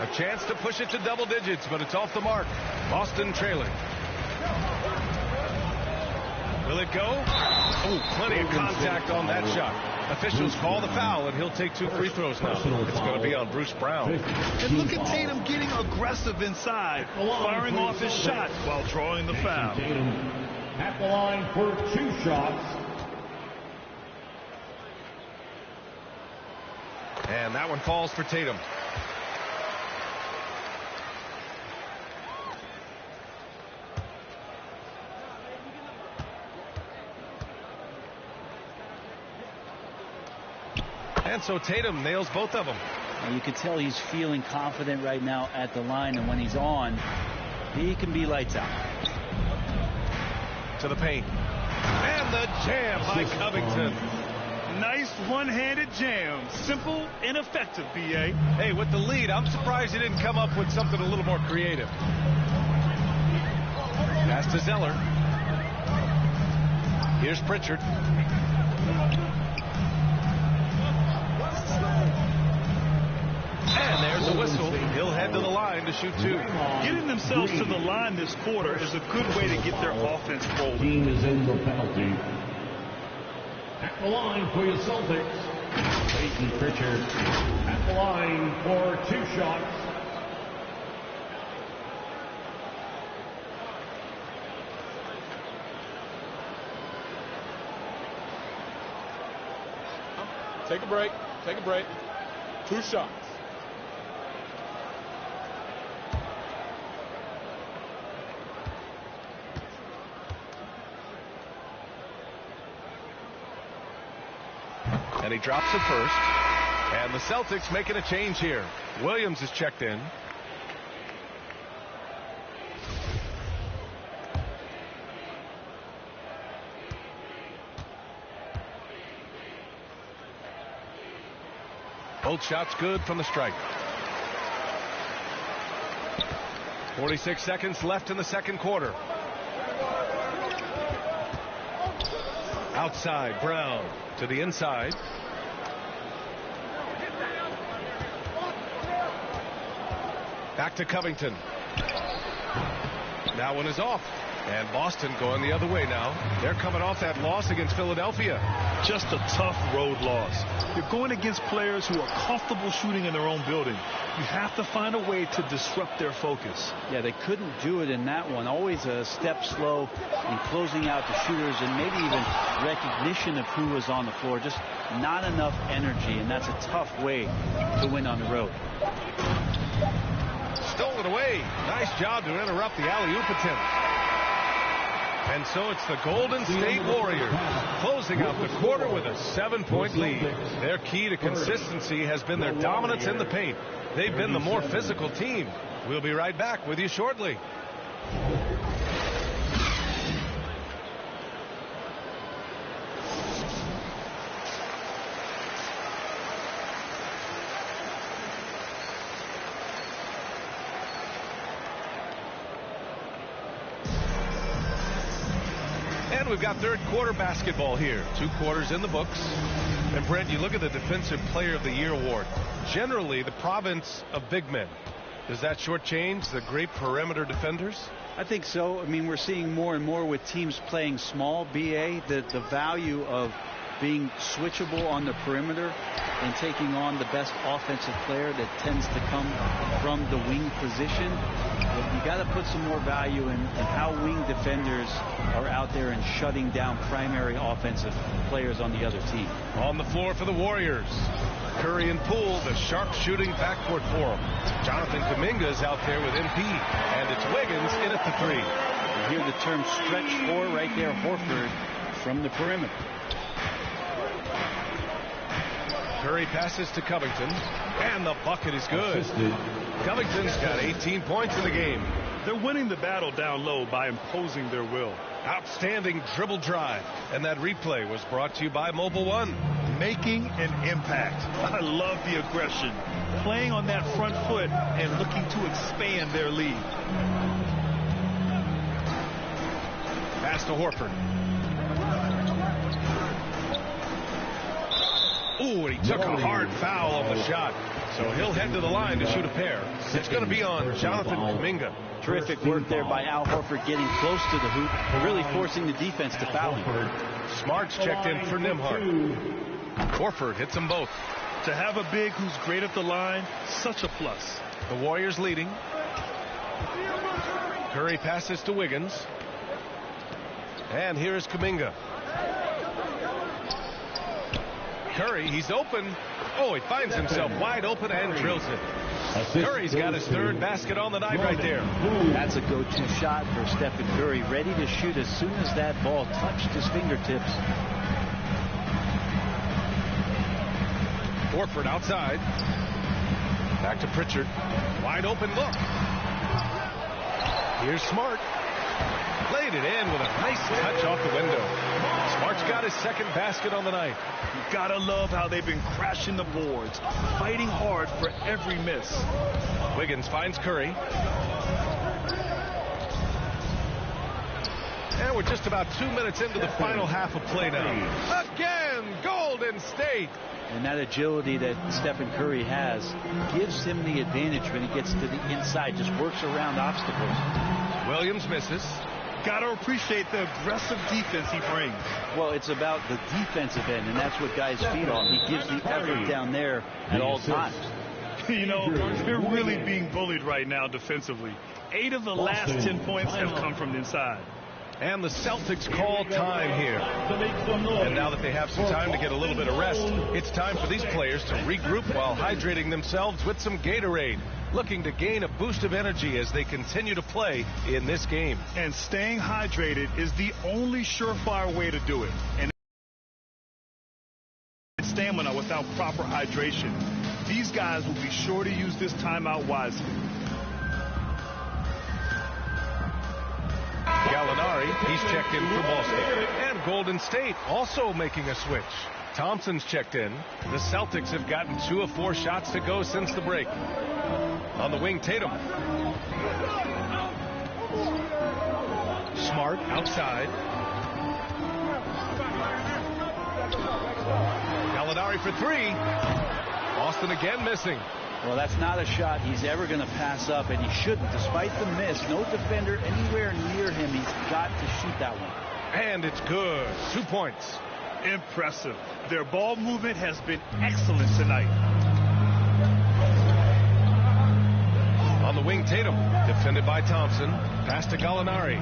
A chance to push it to double digits, but it's off the mark. Boston trailing. Will it go? Oh, plenty of contact on that shot. Officials call the foul, and he'll take 2 free throws now. It's going to be on Bruce Brown. And look at Tatum getting aggressive inside, firing off his shot while drawing the foul. Tatum at the line for 2 shots. And that one falls for Tatum. And so Tatum nails both of them. And you can tell he's feeling confident right now at the line, and when he's on, He can be lights out. To the paint. And the jam by Covington. Nice one-handed jam. Simple and effective, B.A. Hey, with the lead, I'm surprised he didn't come up with something a little more creative. Pass to Zeller. Here's Pritchard. And there's the whistle. He'll head to the line to shoot two. Getting themselves to the line this quarter is a good way to get their offense rolling. Team is in for penalty. At the line for your Celtics, Peyton Pritchard. At the line for 2 shots. Take a break. Take a break. 2 shots. And he drops it first. And the Celtics making a change here. Williams is checked in. Both shots good from the stripe. 46 seconds left in the second quarter. Outside, Brown to the inside. Back to Covington. That one is off. And Boston going the other way now. They're coming off that loss against Philadelphia. Just a tough road loss. You're going against players who are comfortable shooting in their own building. You have to find a way to disrupt their focus. Yeah, they couldn't do it in that one. Always a step slow in closing out the shooters and maybe even recognition of who was on the floor. Just not enough energy, and that's a tough way to win on the road. Stolen away. Nice job to interrupt the alley-oop attempt. And so it's the Golden State Warriors closing out the quarter with a 7-point lead. Their key to consistency has been their dominance in the paint. They've been the more physical team. We'll be right back with you shortly. And we've got third quarter basketball here. 2 quarters in the books. And Brent, you look at the Defensive Player of the Year award. Generally, the province of big men. Does that shortchange the great perimeter defenders? I think so. I mean, we're seeing more and more with teams playing small, BA, the value of being switchable on the perimeter and taking on the best offensive player that tends to come from the wing position. But you got to put some more value in how wing defenders are out there and shutting down primary offensive players on the other team. On the floor for the Warriors, Curry and Poole, the sharp-shooting backcourt for them. Jonathan Kuminga is out there with MP, and it's Wiggins in at the 3. You hear the term stretch 4 right there, Horford from the perimeter. Curry passes to Covington, and the bucket is good. Covington's got 18 points in the game. They're winning the battle down low by imposing their will. Outstanding dribble drive, and that replay was brought to you by Mobile One. Making an impact. I love the aggression. Playing on that front foot and looking to expand their lead. Pass to Horford. Ooh, and he took a hard foul on the shot. So he'll head to the line to shoot a pair. It's going to be on Jonathan Kuminga. Terrific work there by Al Horford, getting close to the hoop, really forcing the defense to foul him. Smart's checked in for Nembhard. Horford hits them both. To have a big who's great at the line, such a plus. The Warriors leading. Curry passes to Wiggins. And here's Kuminga. Curry, he's open. Oh, he finds himself wide open and drills it. Curry's got his third basket on the night right there. That's a go-to shot for Stephen Curry, ready to shoot as soon as that ball touched his fingertips. Horford outside. Back to Pritchard. Wide open look. Here's Smart. Laid it in with a nice touch off the window. Smart's got his second basket on the night. You gotta love how they've been crashing the boards, fighting hard for every miss. Wiggins finds Curry. And we're just about 2 minutes into the final half of play now. Again, Golden State. And that agility that Stephen Curry has gives him the advantage when he gets to the inside, just works around obstacles. Williams misses. Gotta appreciate the aggressive defense he brings. Well, it's about the defensive end, and that's what guys feed off. He gives the effort down there at all times. You know, they're really being bullied right now defensively. 8 of the last 10 points have come from the inside. And the Celtics call time here. And now that they have some time to get a little bit of rest, it's time for these players to regroup while hydrating themselves with some Gatorade, looking to gain a boost of energy as they continue to play in this game. And staying hydrated is the only surefire way to do it. And stamina without proper hydration. These guys will be sure to use this timeout wisely. Gallinari, he's checked in for Boston. And Golden State also making a switch. Thompson's checked in. The Celtics have gotten 2 of 4 shots to go since the break. On the wing, Tatum. Smart outside. Gallinari for 3. Boston again missing. Well, that's not a shot he's ever going to pass up, and he shouldn't. Despite the miss, no defender anywhere near him. He's got to shoot that one. And it's good. 2 points. Impressive. Their ball movement has been excellent tonight. On the wing, Tatum. Defended by Thompson. Pass to Gallinari.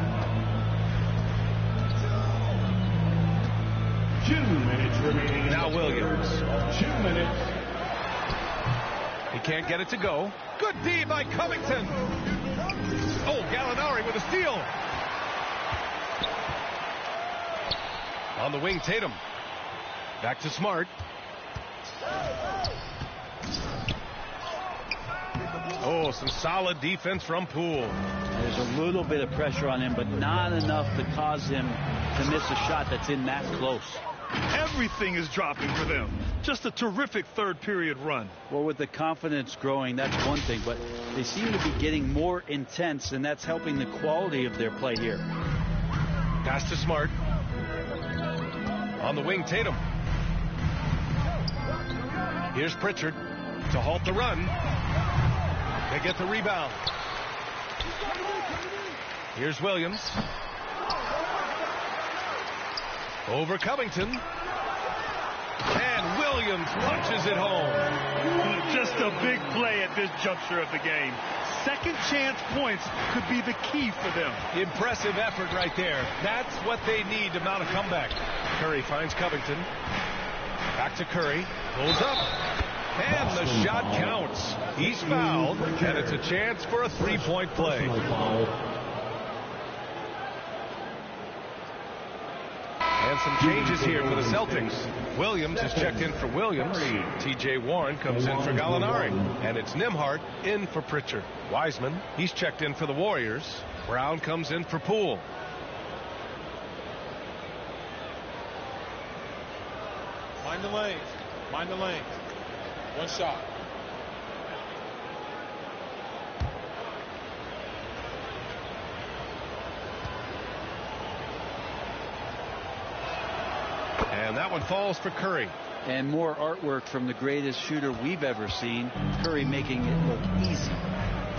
2 minutes remaining. Now Williams. 2 minutes. He can't get it to go. Good D by Covington. Oh, Gallinari with a steal. On the wing, Tatum. Back to Smart. Oh, some solid defense from Poole. There's a little bit of pressure on him, but not enough to cause him to miss a shot that's in that close. Everything is dropping for them. Just a terrific third period run. Well, with the confidence growing, that's one thing, but they seem to be getting more intense, and that's helping the quality of their play here. Pass to Smart. On the wing, Tatum. Here's Pritchard to halt the run. They get the rebound. Here's Williams. Over Covington. And Williams punches it home. Just a big play at this juncture of the game. Second chance points could be the key for them. Impressive effort right there. That's what they need to mount a comeback. Curry finds Covington. Back to Curry. Pulls up. And the shot counts. He's fouled. And it's a chance for a three-point play. And some changes here for the Celtics. Williams is checked in for Williams. T.J. Warren comes in for Gallinari. And it's Nembhard in for Pritchard. Wiseman, he's checked in for the Warriors. Brown comes in for Poole. Mind the lane. Mind the lane. One shot. And that one falls for Curry. And more artwork from the greatest shooter we've ever seen. Curry making it look easy.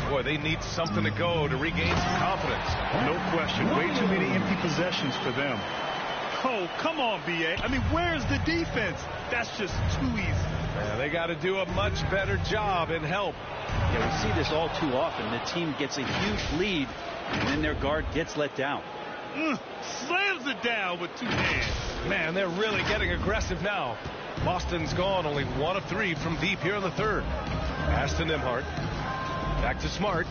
Boy, they need something to go to regain some confidence. No question. Way too many empty possessions for them. Oh, come on, B.A. I mean, where's the defense? That's just too easy. Yeah, they got to do a much better job in help. Yeah, we see this all too often. The team gets a huge lead, and then their guard gets let down. Slams it down with 2 hands. Man, they're really getting aggressive now. Boston's gone only 1 of 3 from deep here in the third. Pass to Nembhard. Back to Smart.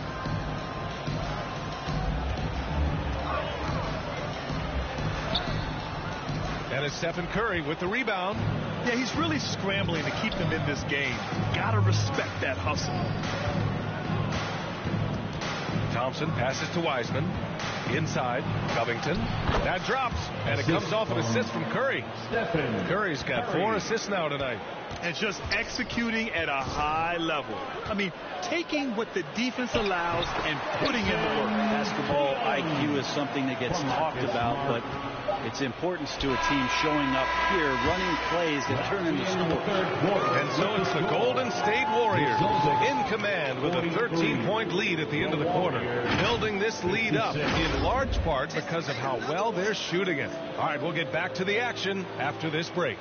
And it's Stephen Curry with the rebound. Yeah, he's really scrambling to keep them in this game. Gotta respect that hustle. Thompson passes to Wiseman. Inside, Covington. That drops, and it comes off an assist from Curry. Curry's got 4 assists now tonight. And just executing at a high level. I mean, taking what the defense allows and putting in the work. Basketball IQ is something that gets talked about, but its importance to a team showing up here, running plays that turn into scores. And so it's the Golden State Warriors in command with a 13-point lead at the end of the quarter, building this lead up in large part because of how well they're shooting it. All right, we'll get back to the action after this break.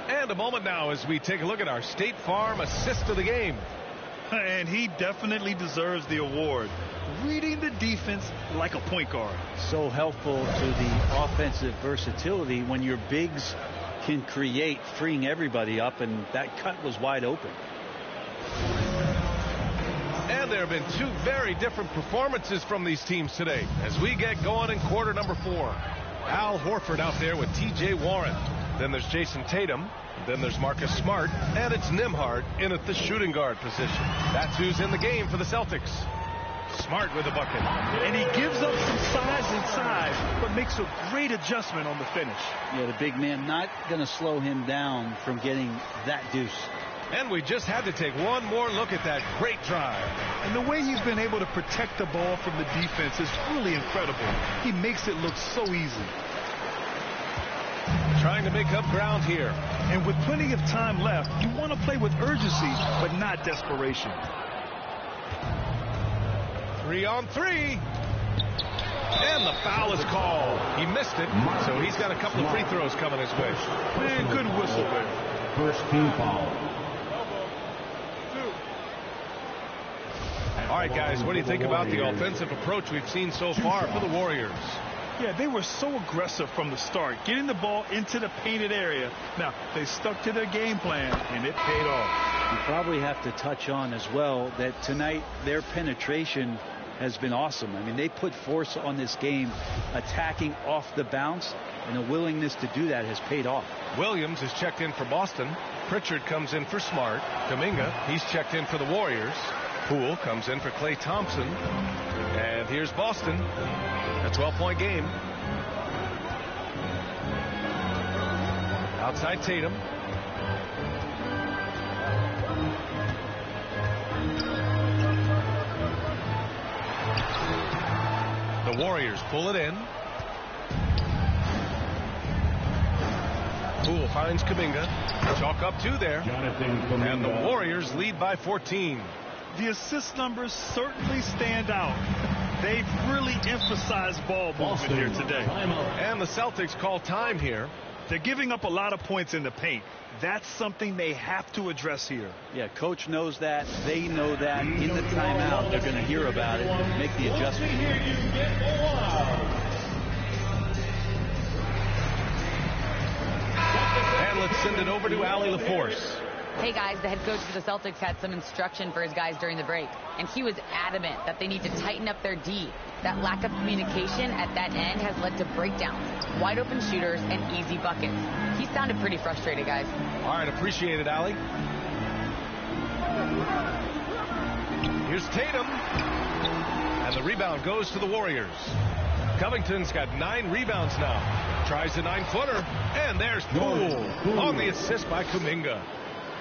And a moment now as we take a look at our State Farm assist of the game. And he definitely deserves the award. Reading the defense like a point guard. So helpful to the offensive versatility when your bigs can create, freeing everybody up, and that cut was wide open. And there have been 2 very different performances from these teams today as we get going in quarter number 4. Al Horford out there with T.J. Warren. Then there's Jason Tatum. Then there's Marcus Smart. And it's Nembhard in at the shooting guard position. That's who's in the game for the Celtics. Smart with a bucket. And he gives up some size inside, but makes a great adjustment on the finish. Yeah, the big man not going to slow him down from getting that deuce. And we just had to take one more look at that great drive. And the way he's been able to protect the ball from the defense is really incredible. He makes it look so easy. Trying to make up ground here. And with plenty of time left, you want to play with urgency, but not desperation. 3-on-3. And the foul is called. He missed it, so he's got a couple of free throws coming his way. Man, good whistle there. First team foul. All right, guys, what do you think about the offensive approach we've seen so far for the Warriors? Yeah, they were so aggressive from the start, getting the ball into the painted area. Now, they stuck to their game plan, and it paid off. You probably have to touch on as well that tonight their penetration has been awesome. I mean, they put force on this game, attacking off the bounce, and a willingness to do that has paid off. Williams is checked in for Boston. Pritchard comes in for Smart. Kuminga, he's checked in for the Warriors. Poole comes in for Klay Thompson. And here's Boston. A 12-point game. Outside Tatum. The Warriors pull it in. Poole finds Kuminga. Chalk up 2 there. And the Warriors lead by 14. The assist numbers certainly stand out. They've really emphasized ball movement here today. And the Celtics call time here. They're giving up a lot of points in the paint. That's something they have to address here. Yeah, coach knows that. They know that. In the timeout, they're going to hear about it and make the adjustment. And let's send it over to Allie LaForce. Hey guys, the head coach for the Celtics had some instruction for his guys during the break, and he was adamant that they need to tighten up their D. That lack of communication at that end has led to breakdowns, wide open shooters, and easy buckets. He sounded pretty frustrated, guys. All right, appreciate it, Allie. Here's Tatum. And the rebound goes to the Warriors. Covington's got 9 rebounds now. Tries a 9-footer, and there's Poole on the assist by Kuminga.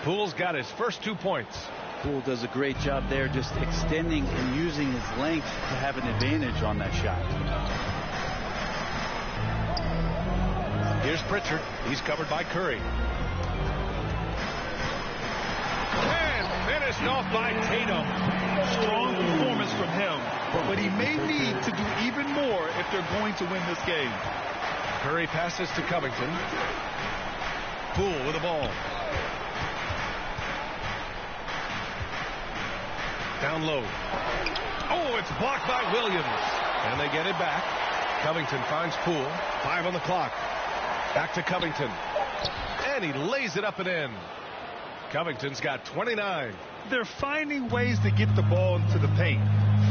Poole's got his first 2 points. Poole does a great job there, just extending and using his length to have an advantage on that shot. Here's Pritchard. He's covered by Curry. And finished off by Tatum. Strong performance from him, but he may need to do even more if they're going to win this game. Curry passes to Covington. Poole with the ball. Down low. Oh, it's blocked by Williams. And they get it back. Covington finds Poole. 5 on the clock. Back to Covington. And he lays it up and in. Covington's got 29. They're finding ways to get the ball into the paint.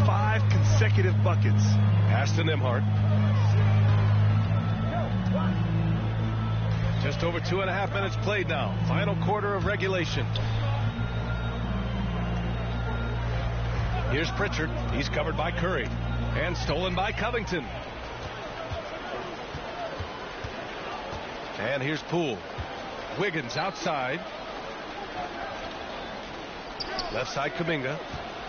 5 consecutive buckets. Pass to Nembhard. Just over 2.5 minutes played now. Final quarter of regulation. Here's Pritchard. He's covered by Curry. And stolen by Covington. And here's Poole. Wiggins outside. Left side Kuminga.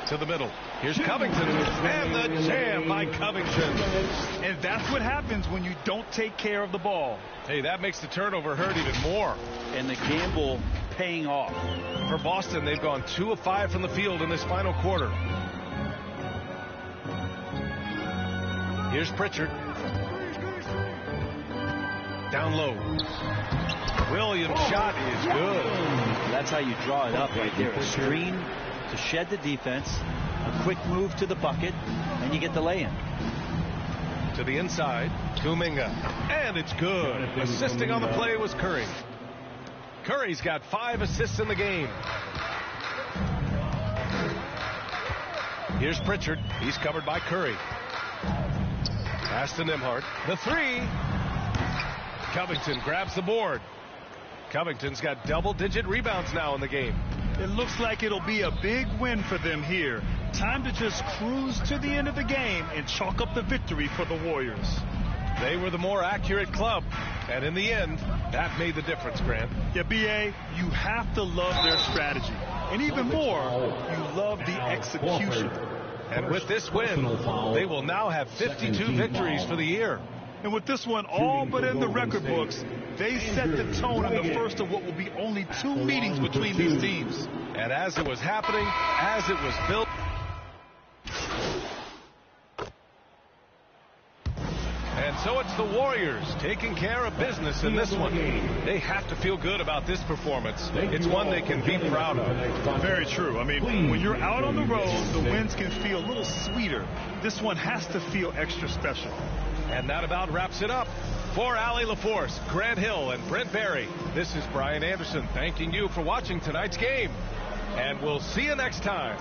To the middle. Here's Covington. And the jam by Covington. And that's what happens when you don't take care of the ball. Hey, that makes the turnover hurt even more. And the gamble paying off. For Boston, they've gone 2 of 5 from the field in this final quarter. Here's Pritchard. Down low. Williams' shot is good. That's how you draw it up right there. A screen to shed the defense, a quick move to the bucket, and you get the lay-in. To the inside, Kuminga. And it's good. Assisting on the play was Curry. Curry's got 5 assists in the game. Here's Pritchard. He's covered by Curry. Pass to Nembhard. The 3. Covington grabs the board. Covington's got double-digit rebounds now in the game. It looks like it'll be a big win for them here. Time to just cruise to the end of the game and chalk up the victory for the Warriors. They were the more accurate club, and in the end, that made the difference, Grant. Yeah, B.A., you have to love their strategy. And even more, you love the execution. And with this win, they will now have 52 victories for the year. And with this one all but in the record books, they set the tone in the first of what will be only 2 meetings between these teams. And as it was happening, as it was built, and so it's the Warriors taking care of business in this one. They have to feel good about this performance. It's one they can be proud of. Very true. I mean, when you're out on the road, the wins can feel a little sweeter. This one has to feel extra special. And that about wraps it up. For Allie LaForce, Grant Hill, and Brent Barry, this is Brian Anderson thanking you for watching tonight's game. And we'll see you next time.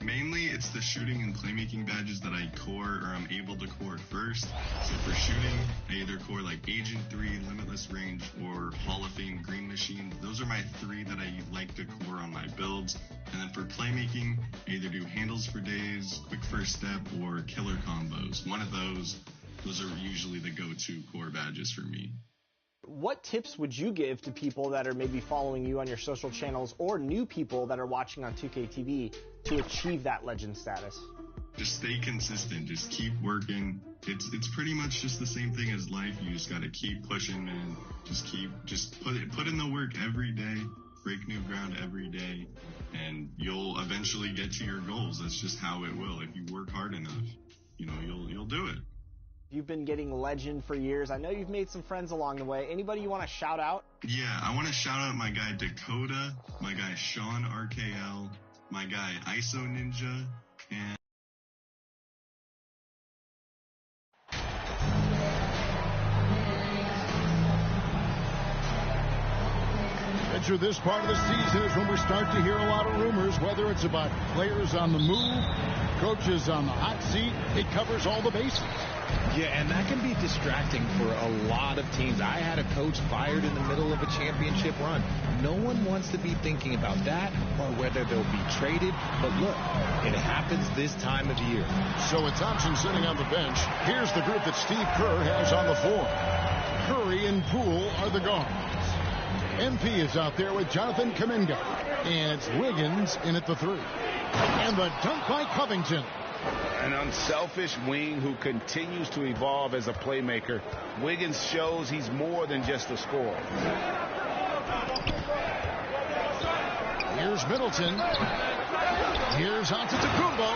Mainly, it's the shooting and playmaking badges that I core or I'm able to core first. So for shooting, I either core like Agent 3, Limitless Range, or Hall of Fame Green Machine. Those are my 3 that I like to core on my builds. And then for playmaking, I either do Handles for Days, Quick First Step, or Killer Combos. One of those are usually the go-to core badges for me. What tips would you give to people that are maybe following you on your social channels or new people that are watching on 2K TV to achieve that legend status? Just stay consistent. Just keep working. It's pretty much just the same thing as life. You just got to keep pushing, man. Just put in the work every day. Break new ground every day, and you'll eventually get to your goals. That's just how it will. If you work hard enough, you'll do it. You've been getting legend for years. I know you've made some friends along the way. Anybody you want to shout out? Yeah, I want to shout out my guy Dakota, my guy Sean RKL, my guy ISO Ninja, and Enter this part of the season is when we start to hear a lot of rumors, whether it's about players on the move coach is on the hot seat. It covers all the bases. Yeah, and that can be distracting for a lot of teams. I had a coach fired in the middle of a championship run. No one wants to be thinking about that or whether they'll be traded. But look, it happens this time of year. So it's Thompson sitting on the bench. Here's the group that Steve Kerr has on the floor. Curry and Poole are the guards. MP is out there with Jonathan Kuminga. And it's Wiggins in at the 3. And the dunk by Covington. An unselfish wing who continues to evolve as a playmaker. Wiggins shows he's more than just a scorer. Here's Middleton. Here's Antetokounmpo.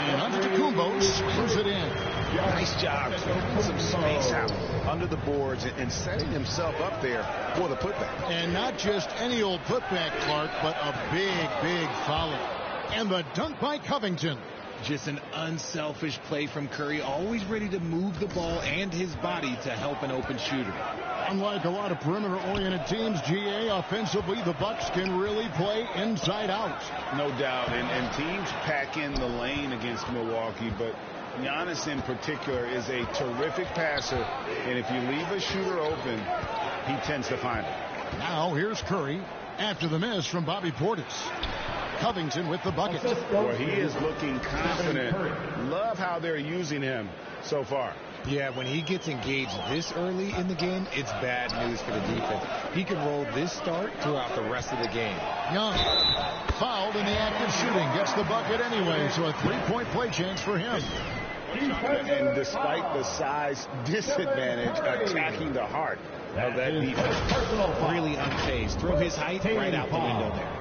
And Antetokounmpo swings it in. Nice job taking some space out under the boards and setting himself up there for the putback. And not just any old putback, Clark, but a big, big follow. And the dunk by Covington. Just an unselfish play from Curry, always ready to move the ball and his body to help an open shooter. Unlike a lot of perimeter-oriented teams, GA, offensively, the Bucks can really play inside out. No doubt, and teams pack in the lane against Milwaukee, but Giannis in particular is a terrific passer, and if you leave a shooter open, he tends to find it. Now here's Curry after the miss from Bobby Portis. Covington with the bucket. Boy, he is looking confident. Love how they're using him so far. Yeah, when he gets engaged this early in the game, it's bad news for the defense. He can roll this start throughout the rest of the game. Young, fouled in the act of shooting, gets the bucket anyway, so a 3-point play chance for him. And despite the size disadvantage, attacking the heart of that defense. Really unfazed. Throw his height right out the window there.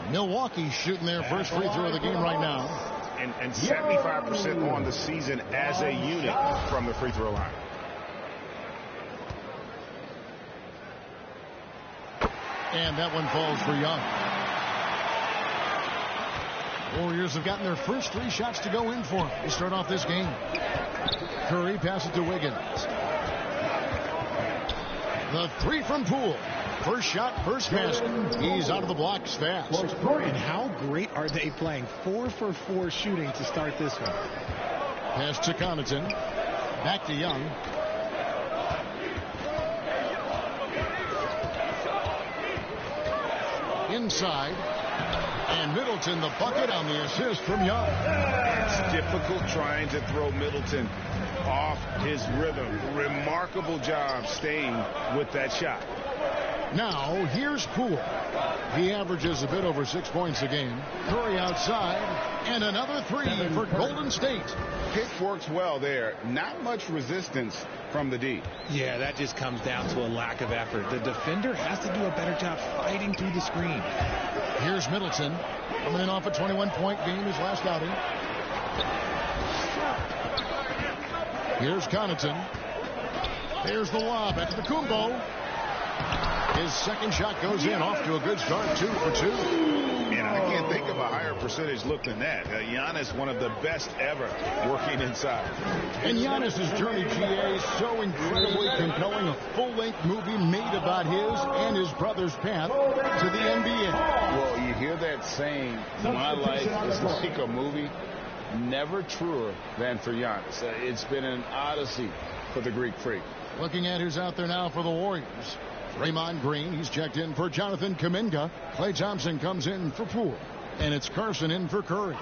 Milwaukee's shooting their first free throw of the game right now. And 75% on the season as a unit from the free throw line. And that one falls for Young. Warriors have gotten their first 3 shots to go in for them to start off this game. Curry passes to Wiggins. The 3 from Poole. First shot, first basket. He's out of the blocks fast. And how great are they playing 4 for 4 shooting to start this one? Pass to Connaughton. Back to Young. Inside. And Middleton the bucket on the assist from Young. It's difficult trying to throw Middleton off his rhythm. Remarkable job staying with that shot. Now, here's Poole. He averages a bit over 6 points a game. Curry outside, and another 3 for Golden State. Pick works well there. Not much resistance from the D. Yeah, that just comes down to a lack of effort. The defender has to do a better job fighting through the screen. Here's Middleton, coming in off a 21-point game his last outing. Here's Connaughton. There's the lob at Antetokounmpo. His second shot goes in, off to a good start, 2 for 2. And I can't think of a higher percentage look than that. Giannis, one of the best ever working inside. And Giannis' journey, GA, is so incredibly compelling. A full-length movie made about his and his brother's path to the NBA. Well, you hear that saying, my life is like a movie. Never truer than for Giannis. It's been an odyssey for the Greek freak. Looking at who's out there now for the Warriors. Draymond Green, he's checked in for Jonathan Kuminga. Klay Thompson comes in for Poole. And it's Carson in for Curry.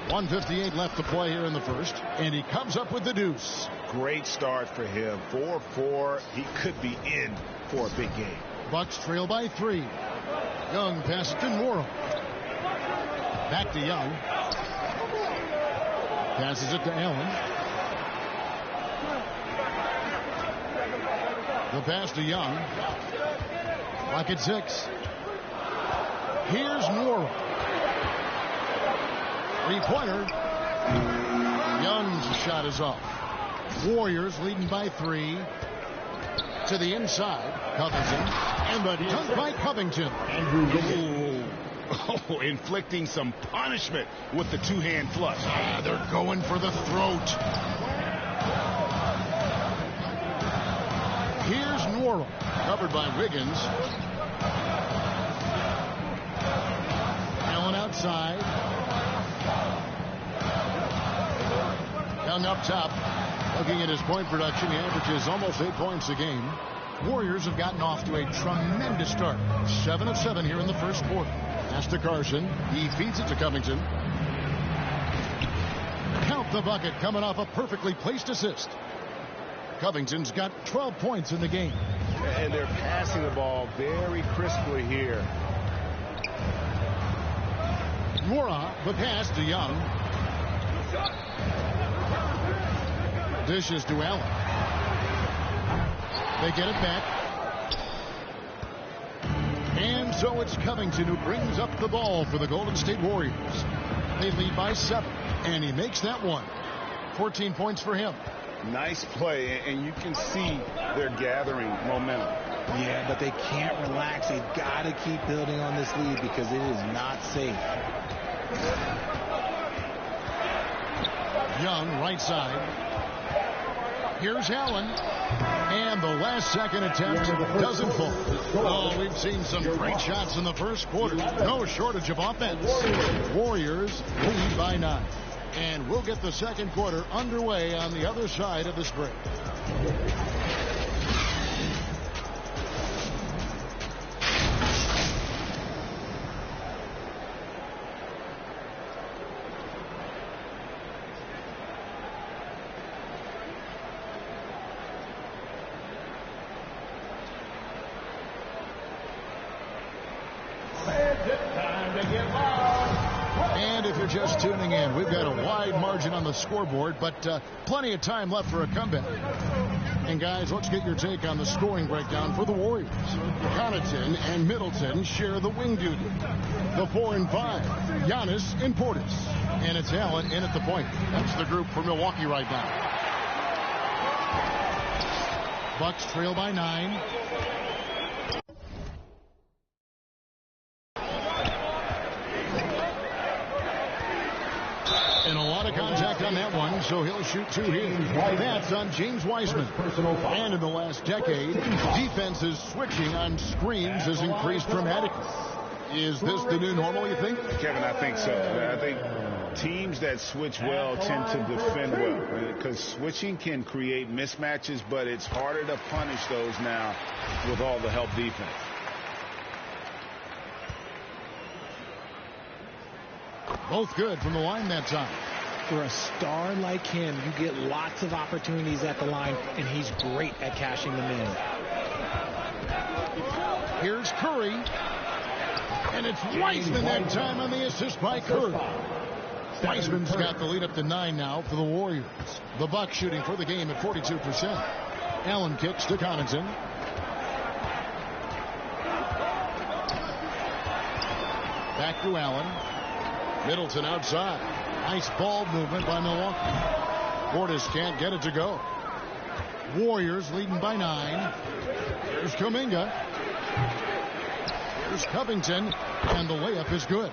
1:58 left to play here in the first. And he comes up with the deuce. Great start for him. 4-4. He could be in for a big game. Bucks trail by 3. Young passes to Morrow. Back to Young. Passes it to Allen. The pass to Young. Clock at 6. Here's Morrow. 3-pointer. Young's shot is off. Warriors leading by 3. To the inside. Covington. And the dunk by Covington. Oh, inflicting some punishment with the 2-hand flush. They're going for the throat. Here's Norrell, covered by Wiggins. Allen outside. Young up top. Looking at his point production, he averages almost 8 points a game. Warriors have gotten off to a tremendous start. 7 of 7 here in the first quarter. Pass to Carson. He feeds it to Covington. Count the bucket coming off a perfectly placed assist. Covington's got 12 points in the game. And they're passing the ball very crisply here. Mora, the pass to Young. Dishes to Allen. They get it back. And so it's Covington who brings up the ball for the Golden State Warriors. They lead by 7, and he makes that one. 14 points for him. Nice play, and you can see they're gathering momentum. Yeah, but they can't relax. They've got to keep building on this lead because it is not safe. Young, right side. Here's Allen. And the last second attempt doesn't fall. Oh, we've seen some great shots in the first quarter. No shortage of offense. Warriors lead by 9. And we'll get the second quarter underway on the other side of this break. And if you're just tuning in, we've got a wide margin on the scoreboard, but plenty of time left for a comeback. And guys, let's get your take on the scoring breakdown for the Warriors. Connaughton and Middleton share the wing duty. The 4 and 5, Giannis and Portis. And it's Allen in at the point. That's the group for Milwaukee right now. Bucks trail by 9. And a lot of contact on that one, so he'll shoot 2 here. That's on James Wiseman. And in the last decade, defenses switching on screens has increased dramatically. Is this the new normal, you think? Kevin, I think so. I think teams that switch well tend to defend well, because switching can create mismatches, but it's harder to punish those now with all the help defense. Both good from the line that time. For a star like him, you get lots of opportunities at the line, and he's great at cashing them in. Here's Curry. And it's Wiseman that time on the assist by Curry. Wiseman's got the lead up to 9 now for the Warriors. The Bucks shooting for the game at 42%. Allen kicks to Connaughton. Back to Allen. Middleton outside. Nice ball movement by Milwaukee. Portis can't get it to go. Warriors leading by 9. Here's Kuminga. Here's Covington. And the layup is good.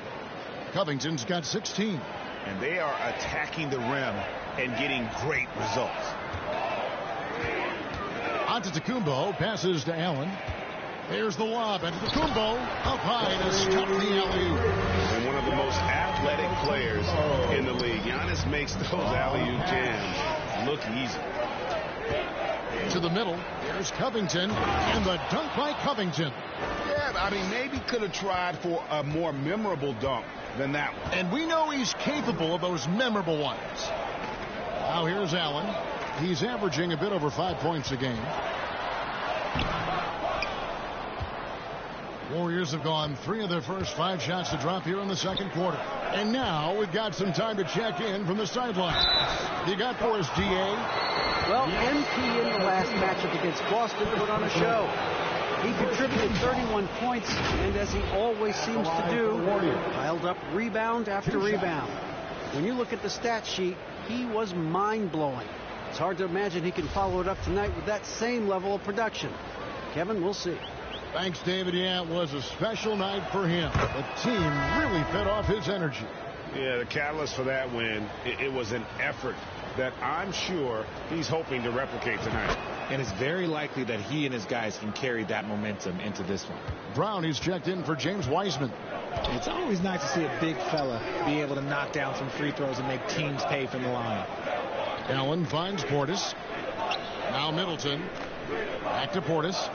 Covington's got 16. And they are attacking the rim and getting great results. Antetokounmpo passes to Allen. There's the lob. Antetokounmpo up high to stop the alley-oop. And one of the most athletic players in the league. Giannis makes those alley-oop jams look easy. To the middle. Here's Covington. And the dunk by Covington. Yeah, I mean, maybe could have tried for a more memorable dunk than that one. And we know he's capable of those memorable ones. Now here's Allen. He's averaging a bit over 5 points a game. Warriors have gone 3 of their first 5 shots to drop here in the second quarter. And now we've got some time to check in from the sideline. You got for us, DA? Well, MP in the last matchup against Boston put on a show. He contributed 31 points, and as he always seems to do, piled up rebound after rebound. When you look at the stat sheet, he was mind-blowing. It's hard to imagine he can follow it up tonight with that same level of production. Kevin, we'll see. Thanks, David. Yeah, it was a special night for him. The team really fed off his energy. Yeah, the catalyst for that win, it was an effort that I'm sure he's hoping to replicate tonight. And it's very likely that he and his guys can carry that momentum into this one. Brown, he's checked in for James Wiseman. It's always nice to see a big fella be able to knock down some free throws and make teams pay from the line. Allen finds Portis. Now Middleton. Back to Portis.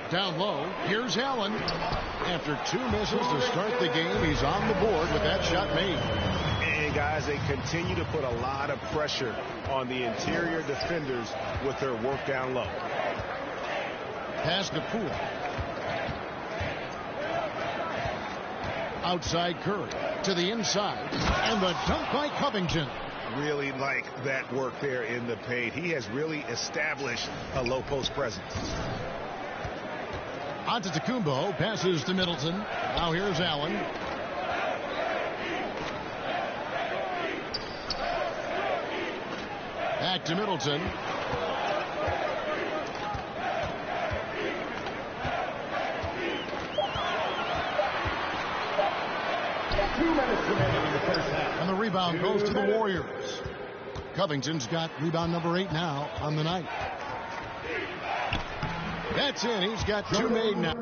Down low. Here's Allen. After 2 misses to start the game, he's on the board with that shot made. And guys, they continue to put a lot of pressure on the interior defenders with their work down low. Pass to Poole. Outside Curry to the inside. And the dunk by Covington. Really like that work there in the paint. He has really established a low post presence. Antetokounmpo passes to Middleton. Now here's Allen. Back to Middleton. And the rebound goes to the Warriors. Covington's got rebound number 8 now on the night. That's in. He's got 2 made now.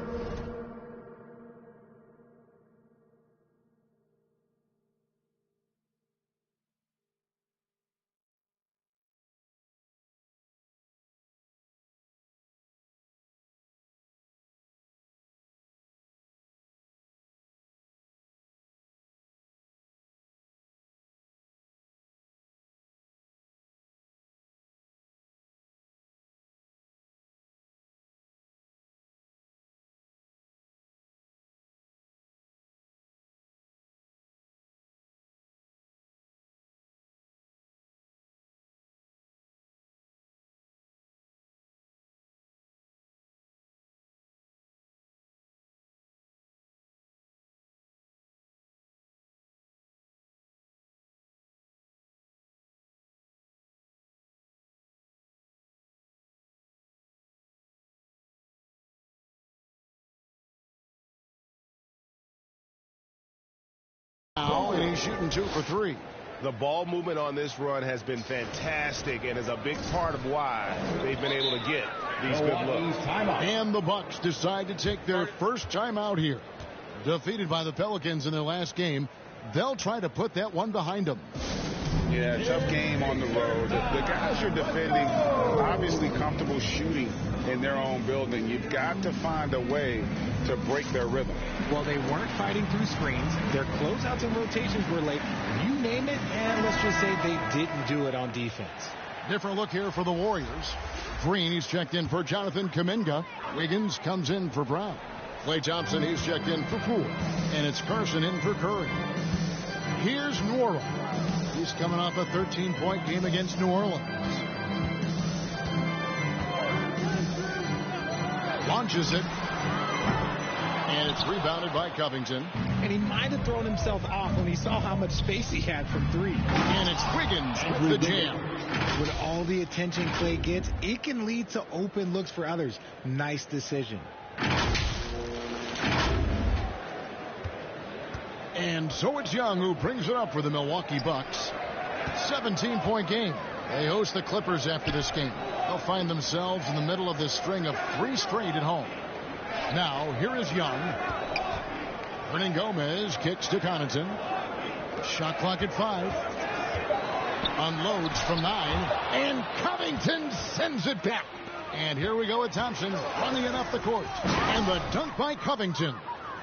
Now, and he's shooting 2 for 3. The ball movement on this run has been fantastic and is a big part of why they've been able to get these good looks. And the Bucks decide to take their first timeout here. Defeated by the Pelicans in their last game, they'll try to put that one behind them. Yeah, tough game on the road. The guys you're defending obviously comfortable shooting in their own building. You've got to find a way to break their rhythm. Well, they weren't fighting through screens. Their closeouts and rotations were late. You name it, and let's just say they didn't do it on defense. Different look here for the Warriors. Green, he's checked in for Jonathan Kuminga. Wiggins comes in for Brown. Klay Thompson, he's checked in for Poole. And it's Carson in for Curry. Here's Nora. He's coming off a 13-point game against New Orleans. Launches it. And it's rebounded by Covington. And he might have thrown himself off when he saw how much space he had from 3. And it's Wiggins with the jam. With all the attention Klay gets, it can lead to open looks for others. Nice decision. And so it's Young who brings it up for the Milwaukee Bucks. 17-point game. They host the Clippers after this game. They'll find themselves in the middle of this string of 3 straight at home. Now, here is Young. Hernan Gomez kicks to Connaughton. Shot clock at 5. Unloads from 9. And Covington sends it back. And here we go with Thompson running it up the court. And the dunk by Covington.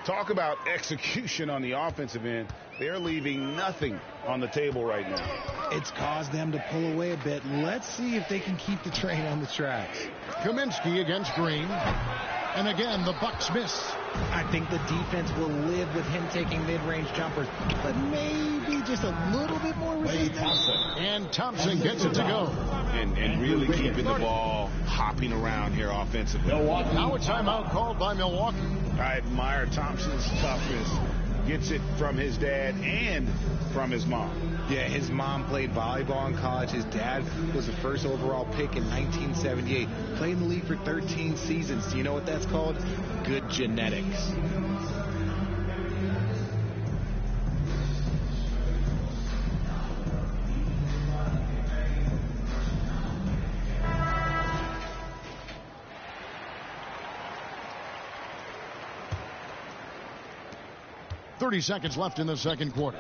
Talk about execution on the offensive end. They're leaving nothing on the table right now. It's caused them to pull away a bit. Let's see if they can keep the train on the tracks. Kaminsky against Green. And again, the Bucks miss. I think the defense will live with him taking mid-range jumpers, but maybe just a little bit more resistance. And Thompson gets it to go. And really keeping the ball hopping around here offensively. Now a timeout called by Milwaukee. I admire Thompson's toughness. Gets it from his dad and from his mom. Yeah, his mom played volleyball in college. His dad was the first overall pick in 1978. Played in the league for 13 seasons. Do you know what that's called? Good genetics. .30 seconds left in the second quarter.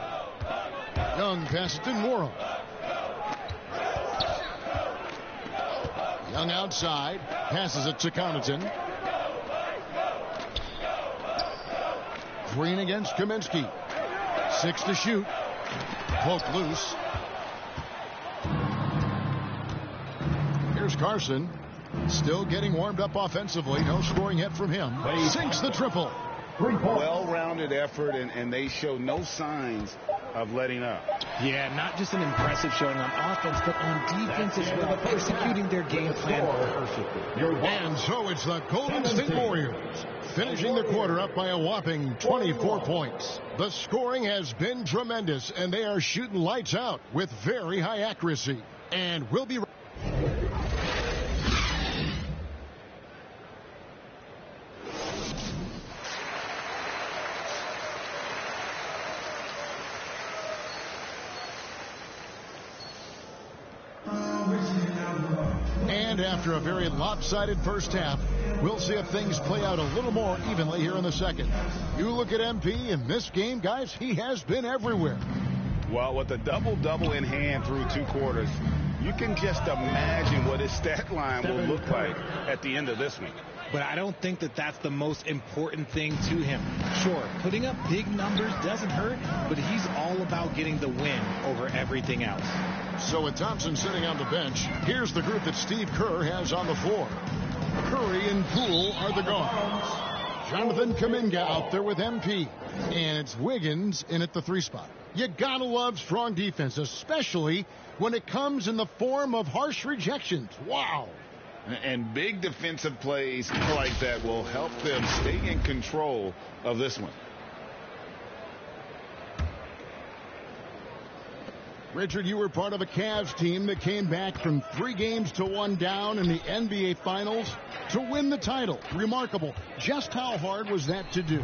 Young passes to Morrow. Young outside, passes it to Connaughton. Green against Kaminsky. 6 to shoot. Poke loose. Here's Carson. Still getting warmed up offensively. No scoring yet from him. Sinks the triple. Well-rounded effort, and they show no signs of letting up. Yeah, not just an impressive showing on offense, but on defense as well, executing their game plan perfectly. And so it's the Golden State Warriors finishing the quarter up by a whopping 24 points. The scoring has been tremendous, and they are shooting lights out with very high accuracy. And we'll be... And after a very lopsided first half, we'll see if things play out a little more evenly here in the second. You look at MP in this game, guys, he has been everywhere. Well, with a double-double in hand through 2 quarters, you can just imagine what his stat line will look like at the end of this one. But I don't think that that's the most important thing to him. Sure, putting up big numbers doesn't hurt, but he's all about getting the win over everything else. So with Thompson sitting on the bench, here's the group that Steve Kerr has on the floor. Curry and Poole are the guards. Jonathan Kuminga out there with MP. And it's Wiggins in at the 3 spot. You gotta love strong defense, especially when it comes in the form of harsh rejections. Wow. And big defensive plays like that will help them stay in control of this one. Richard, you were part of a Cavs team that came back from 3 games to 1 down in the NBA Finals to win the title. Remarkable. Just how hard was that to do?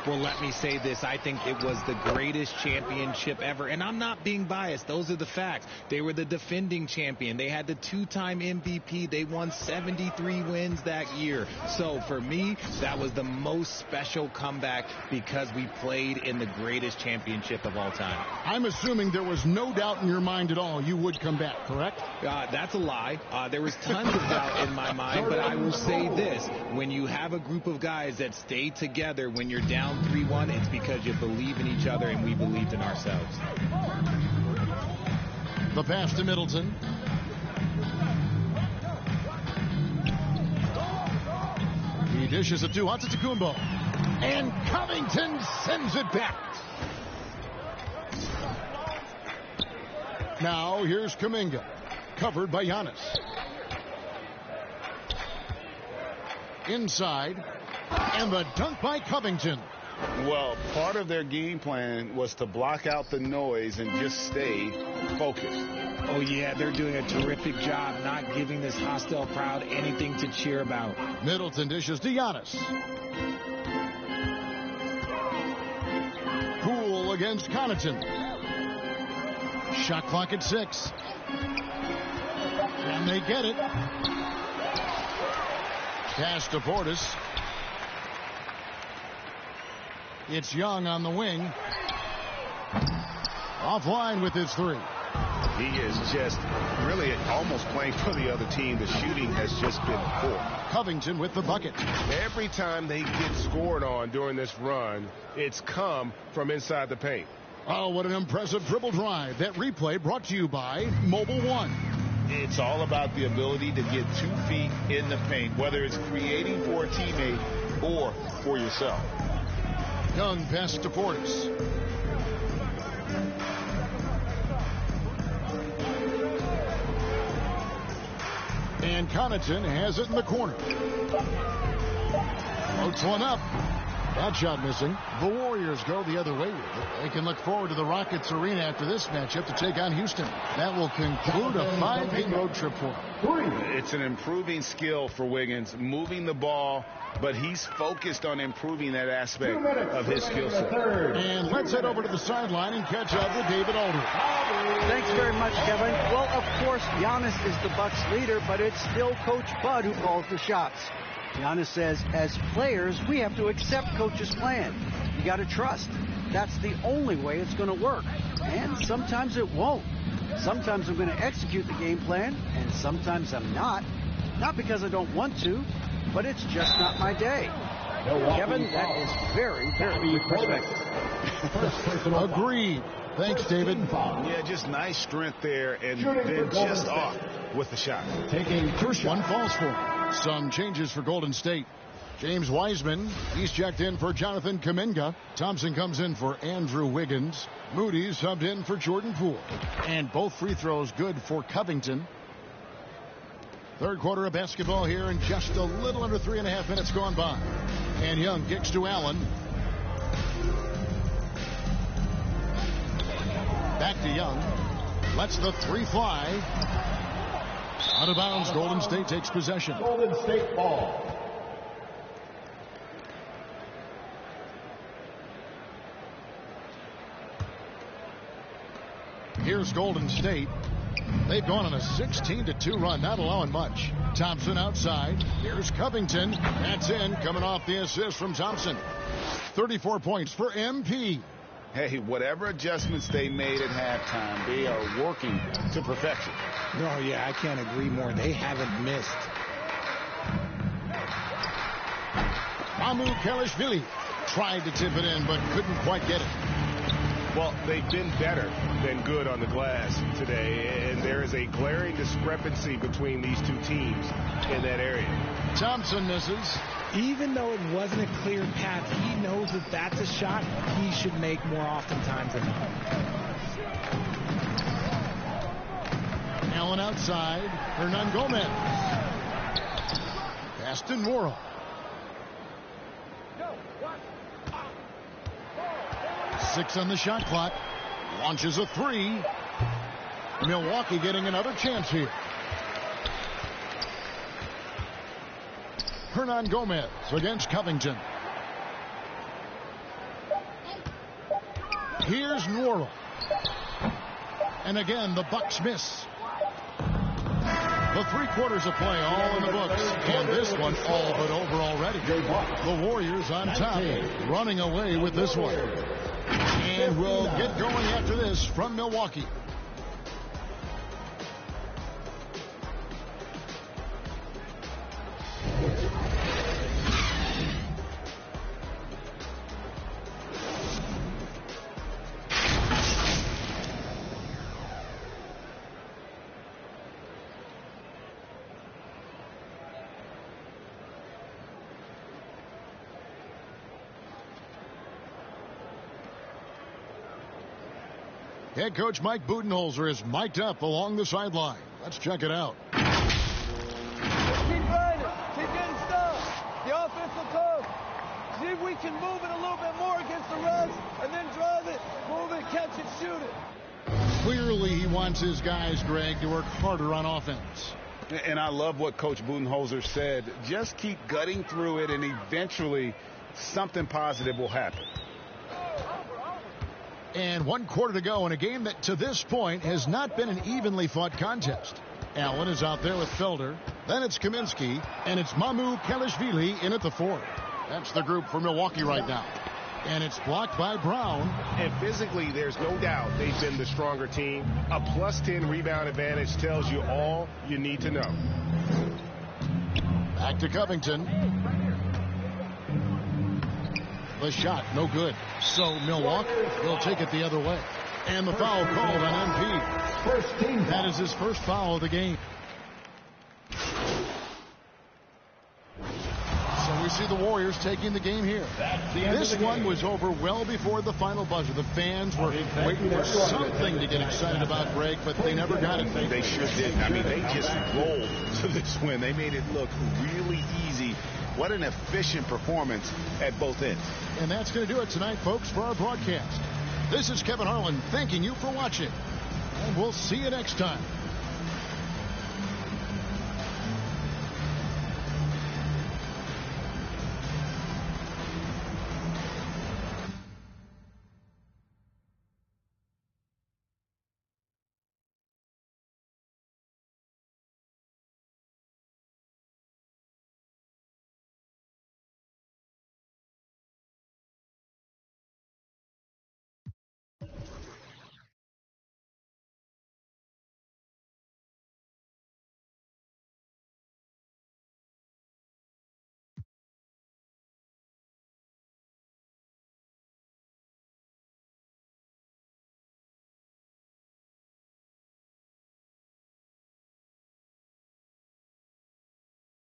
Well, let me say this. I think it was the greatest championship ever. And I'm not being biased. Those are the facts. They were the defending champion. They had the 2-time MVP. They won 73 wins that year. So for me, that was the most special comeback because we played in the greatest championship of all time. I'm assuming there was no doubt in your mind at all you would come back, correct? That's a lie. There was tons of doubt in my mind, but I will say this. When you have a group of guys that stay together when you're down 3-1, it's because you believe in each other and we believed in ourselves. The pass to Middleton. He dishes it to Antetokounmpo. And Covington sends it back. Now here's Kuminga. Covered by Giannis. Inside. And the dunk by Covington. Well, part of their game plan was to block out the noise and just stay focused. Oh, yeah, they're doing a terrific job not giving this hostile crowd anything to cheer about. Middleton dishes to Giannis. Poole against Connaughton. Shot clock at 6. And they get it. Pass to Portis. It's Young on the wing. Offline with his 3. He is just really almost playing for the other team. The shooting has just been poor. Covington with the bucket. Every time they get scored on during this run, it's come from inside the paint. Oh, what an impressive dribble drive. That replay brought to you by Mobile One. It's all about the ability to get 2 feet in the paint, whether it's creating for a teammate or for yourself. Young pass to Portis. And Connaughton has it in the corner. Floats one up. That shot missing. The Warriors go the other way with it. They can look forward to the Rockets Arena after this matchup to take on Houston. That will conclude a 5-game road trip for them. It's an improving skill for Wiggins, moving the ball, but he's focused on improving that aspect of his skill set. And let's head over to the sideline and catch up with David Aldridge. Thanks very much, Kevin. Well, of course, Giannis is the Bucks leader, but it's still Coach Bud who calls the shots. Giannis says, as players, we have to accept Coach's plan. You got to trust. That's the only way it's going to work. And sometimes it won't. Sometimes I'm going to execute the game plan, and sometimes I'm not. Not because I don't want to, but it's just not my day. Kevin, that is very, very good perspective. Agreed. Thanks, David. Yeah, just nice strength there, and then just off with the shot. First one falls for him. Some changes for Golden State. James Wiseman, he's checked in for Jonathan Kuminga. Thompson comes in for Andrew Wiggins. Moody subbed in for Jordan Poole. And both free throws good for Covington. Third quarter of basketball here, and just a little under 3.5 minutes gone by. And Young kicks to Allen. Back to Young. Lets the three fly. Out of bounds. Golden State takes possession. Golden State ball. Here's Golden State. They've gone on a 16-2 run, not allowing much. Thompson outside. Here's Covington. That's in, coming off the assist from Thompson. 34 points for MP. Hey, whatever adjustments they made at halftime, they are working to perfection. Oh, yeah, I can't agree more. They haven't missed. Mamu Kelishvili tried to tip it in, but couldn't quite get it. Well, they've been better than good on the glass today, and there is a glaring discrepancy between these two teams in that area. Thompson misses. Even though it wasn't a clear path, he knows that that's a shot he should make more oftentimes than not. Allen outside. Hernan Gomez. Pass to Nora. Six on the shot clock. Launches a three. Milwaukee getting another chance here. Hernan Gomez against Covington. Here's Nora. And again, the Bucks miss. The 3 quarters of play all in the books. And this one all but over already. The Warriors on top, running away with this one. And we'll get going after this from Milwaukee. Head coach Mike Budenholzer is mic'd up along the sideline. Let's check it out. Keep grinding. Keep getting stuff. The offense will come. See if we can move it a little bit more against the runs and then drive it, move it, catch it, shoot it. Clearly he wants his guys, Greg, to work harder on offense. And I love what Coach Budenholzer said. Just keep gutting through it, and eventually something positive will happen. And 1 quarter to go in a game that to this point has not been an evenly fought contest. Allen is out there with Felder. Then it's Kaminsky. And it's Mamu Kelishvili in at the 4. That's the group for Milwaukee right now. And it's blocked by Brown. And physically, there's no doubt they've been the stronger team. A +10 rebound advantage tells you all you need to know. Back to Covington. The shot, no good. So Milwaukee will take it the other way. And the foul called on MP. That is his first foul of the game. So we see the Warriors taking the game here. This one was over well before the final buzzer. The fans were waiting for something to get excited about, Greg, but they never got it. They sure didn't. I mean, they just rolled to this win. They made it look really easy. What an efficient performance at both ends. And that's going to do it tonight, folks, for our broadcast. This is Kevin Harlan thanking you for watching. And we'll see you next time.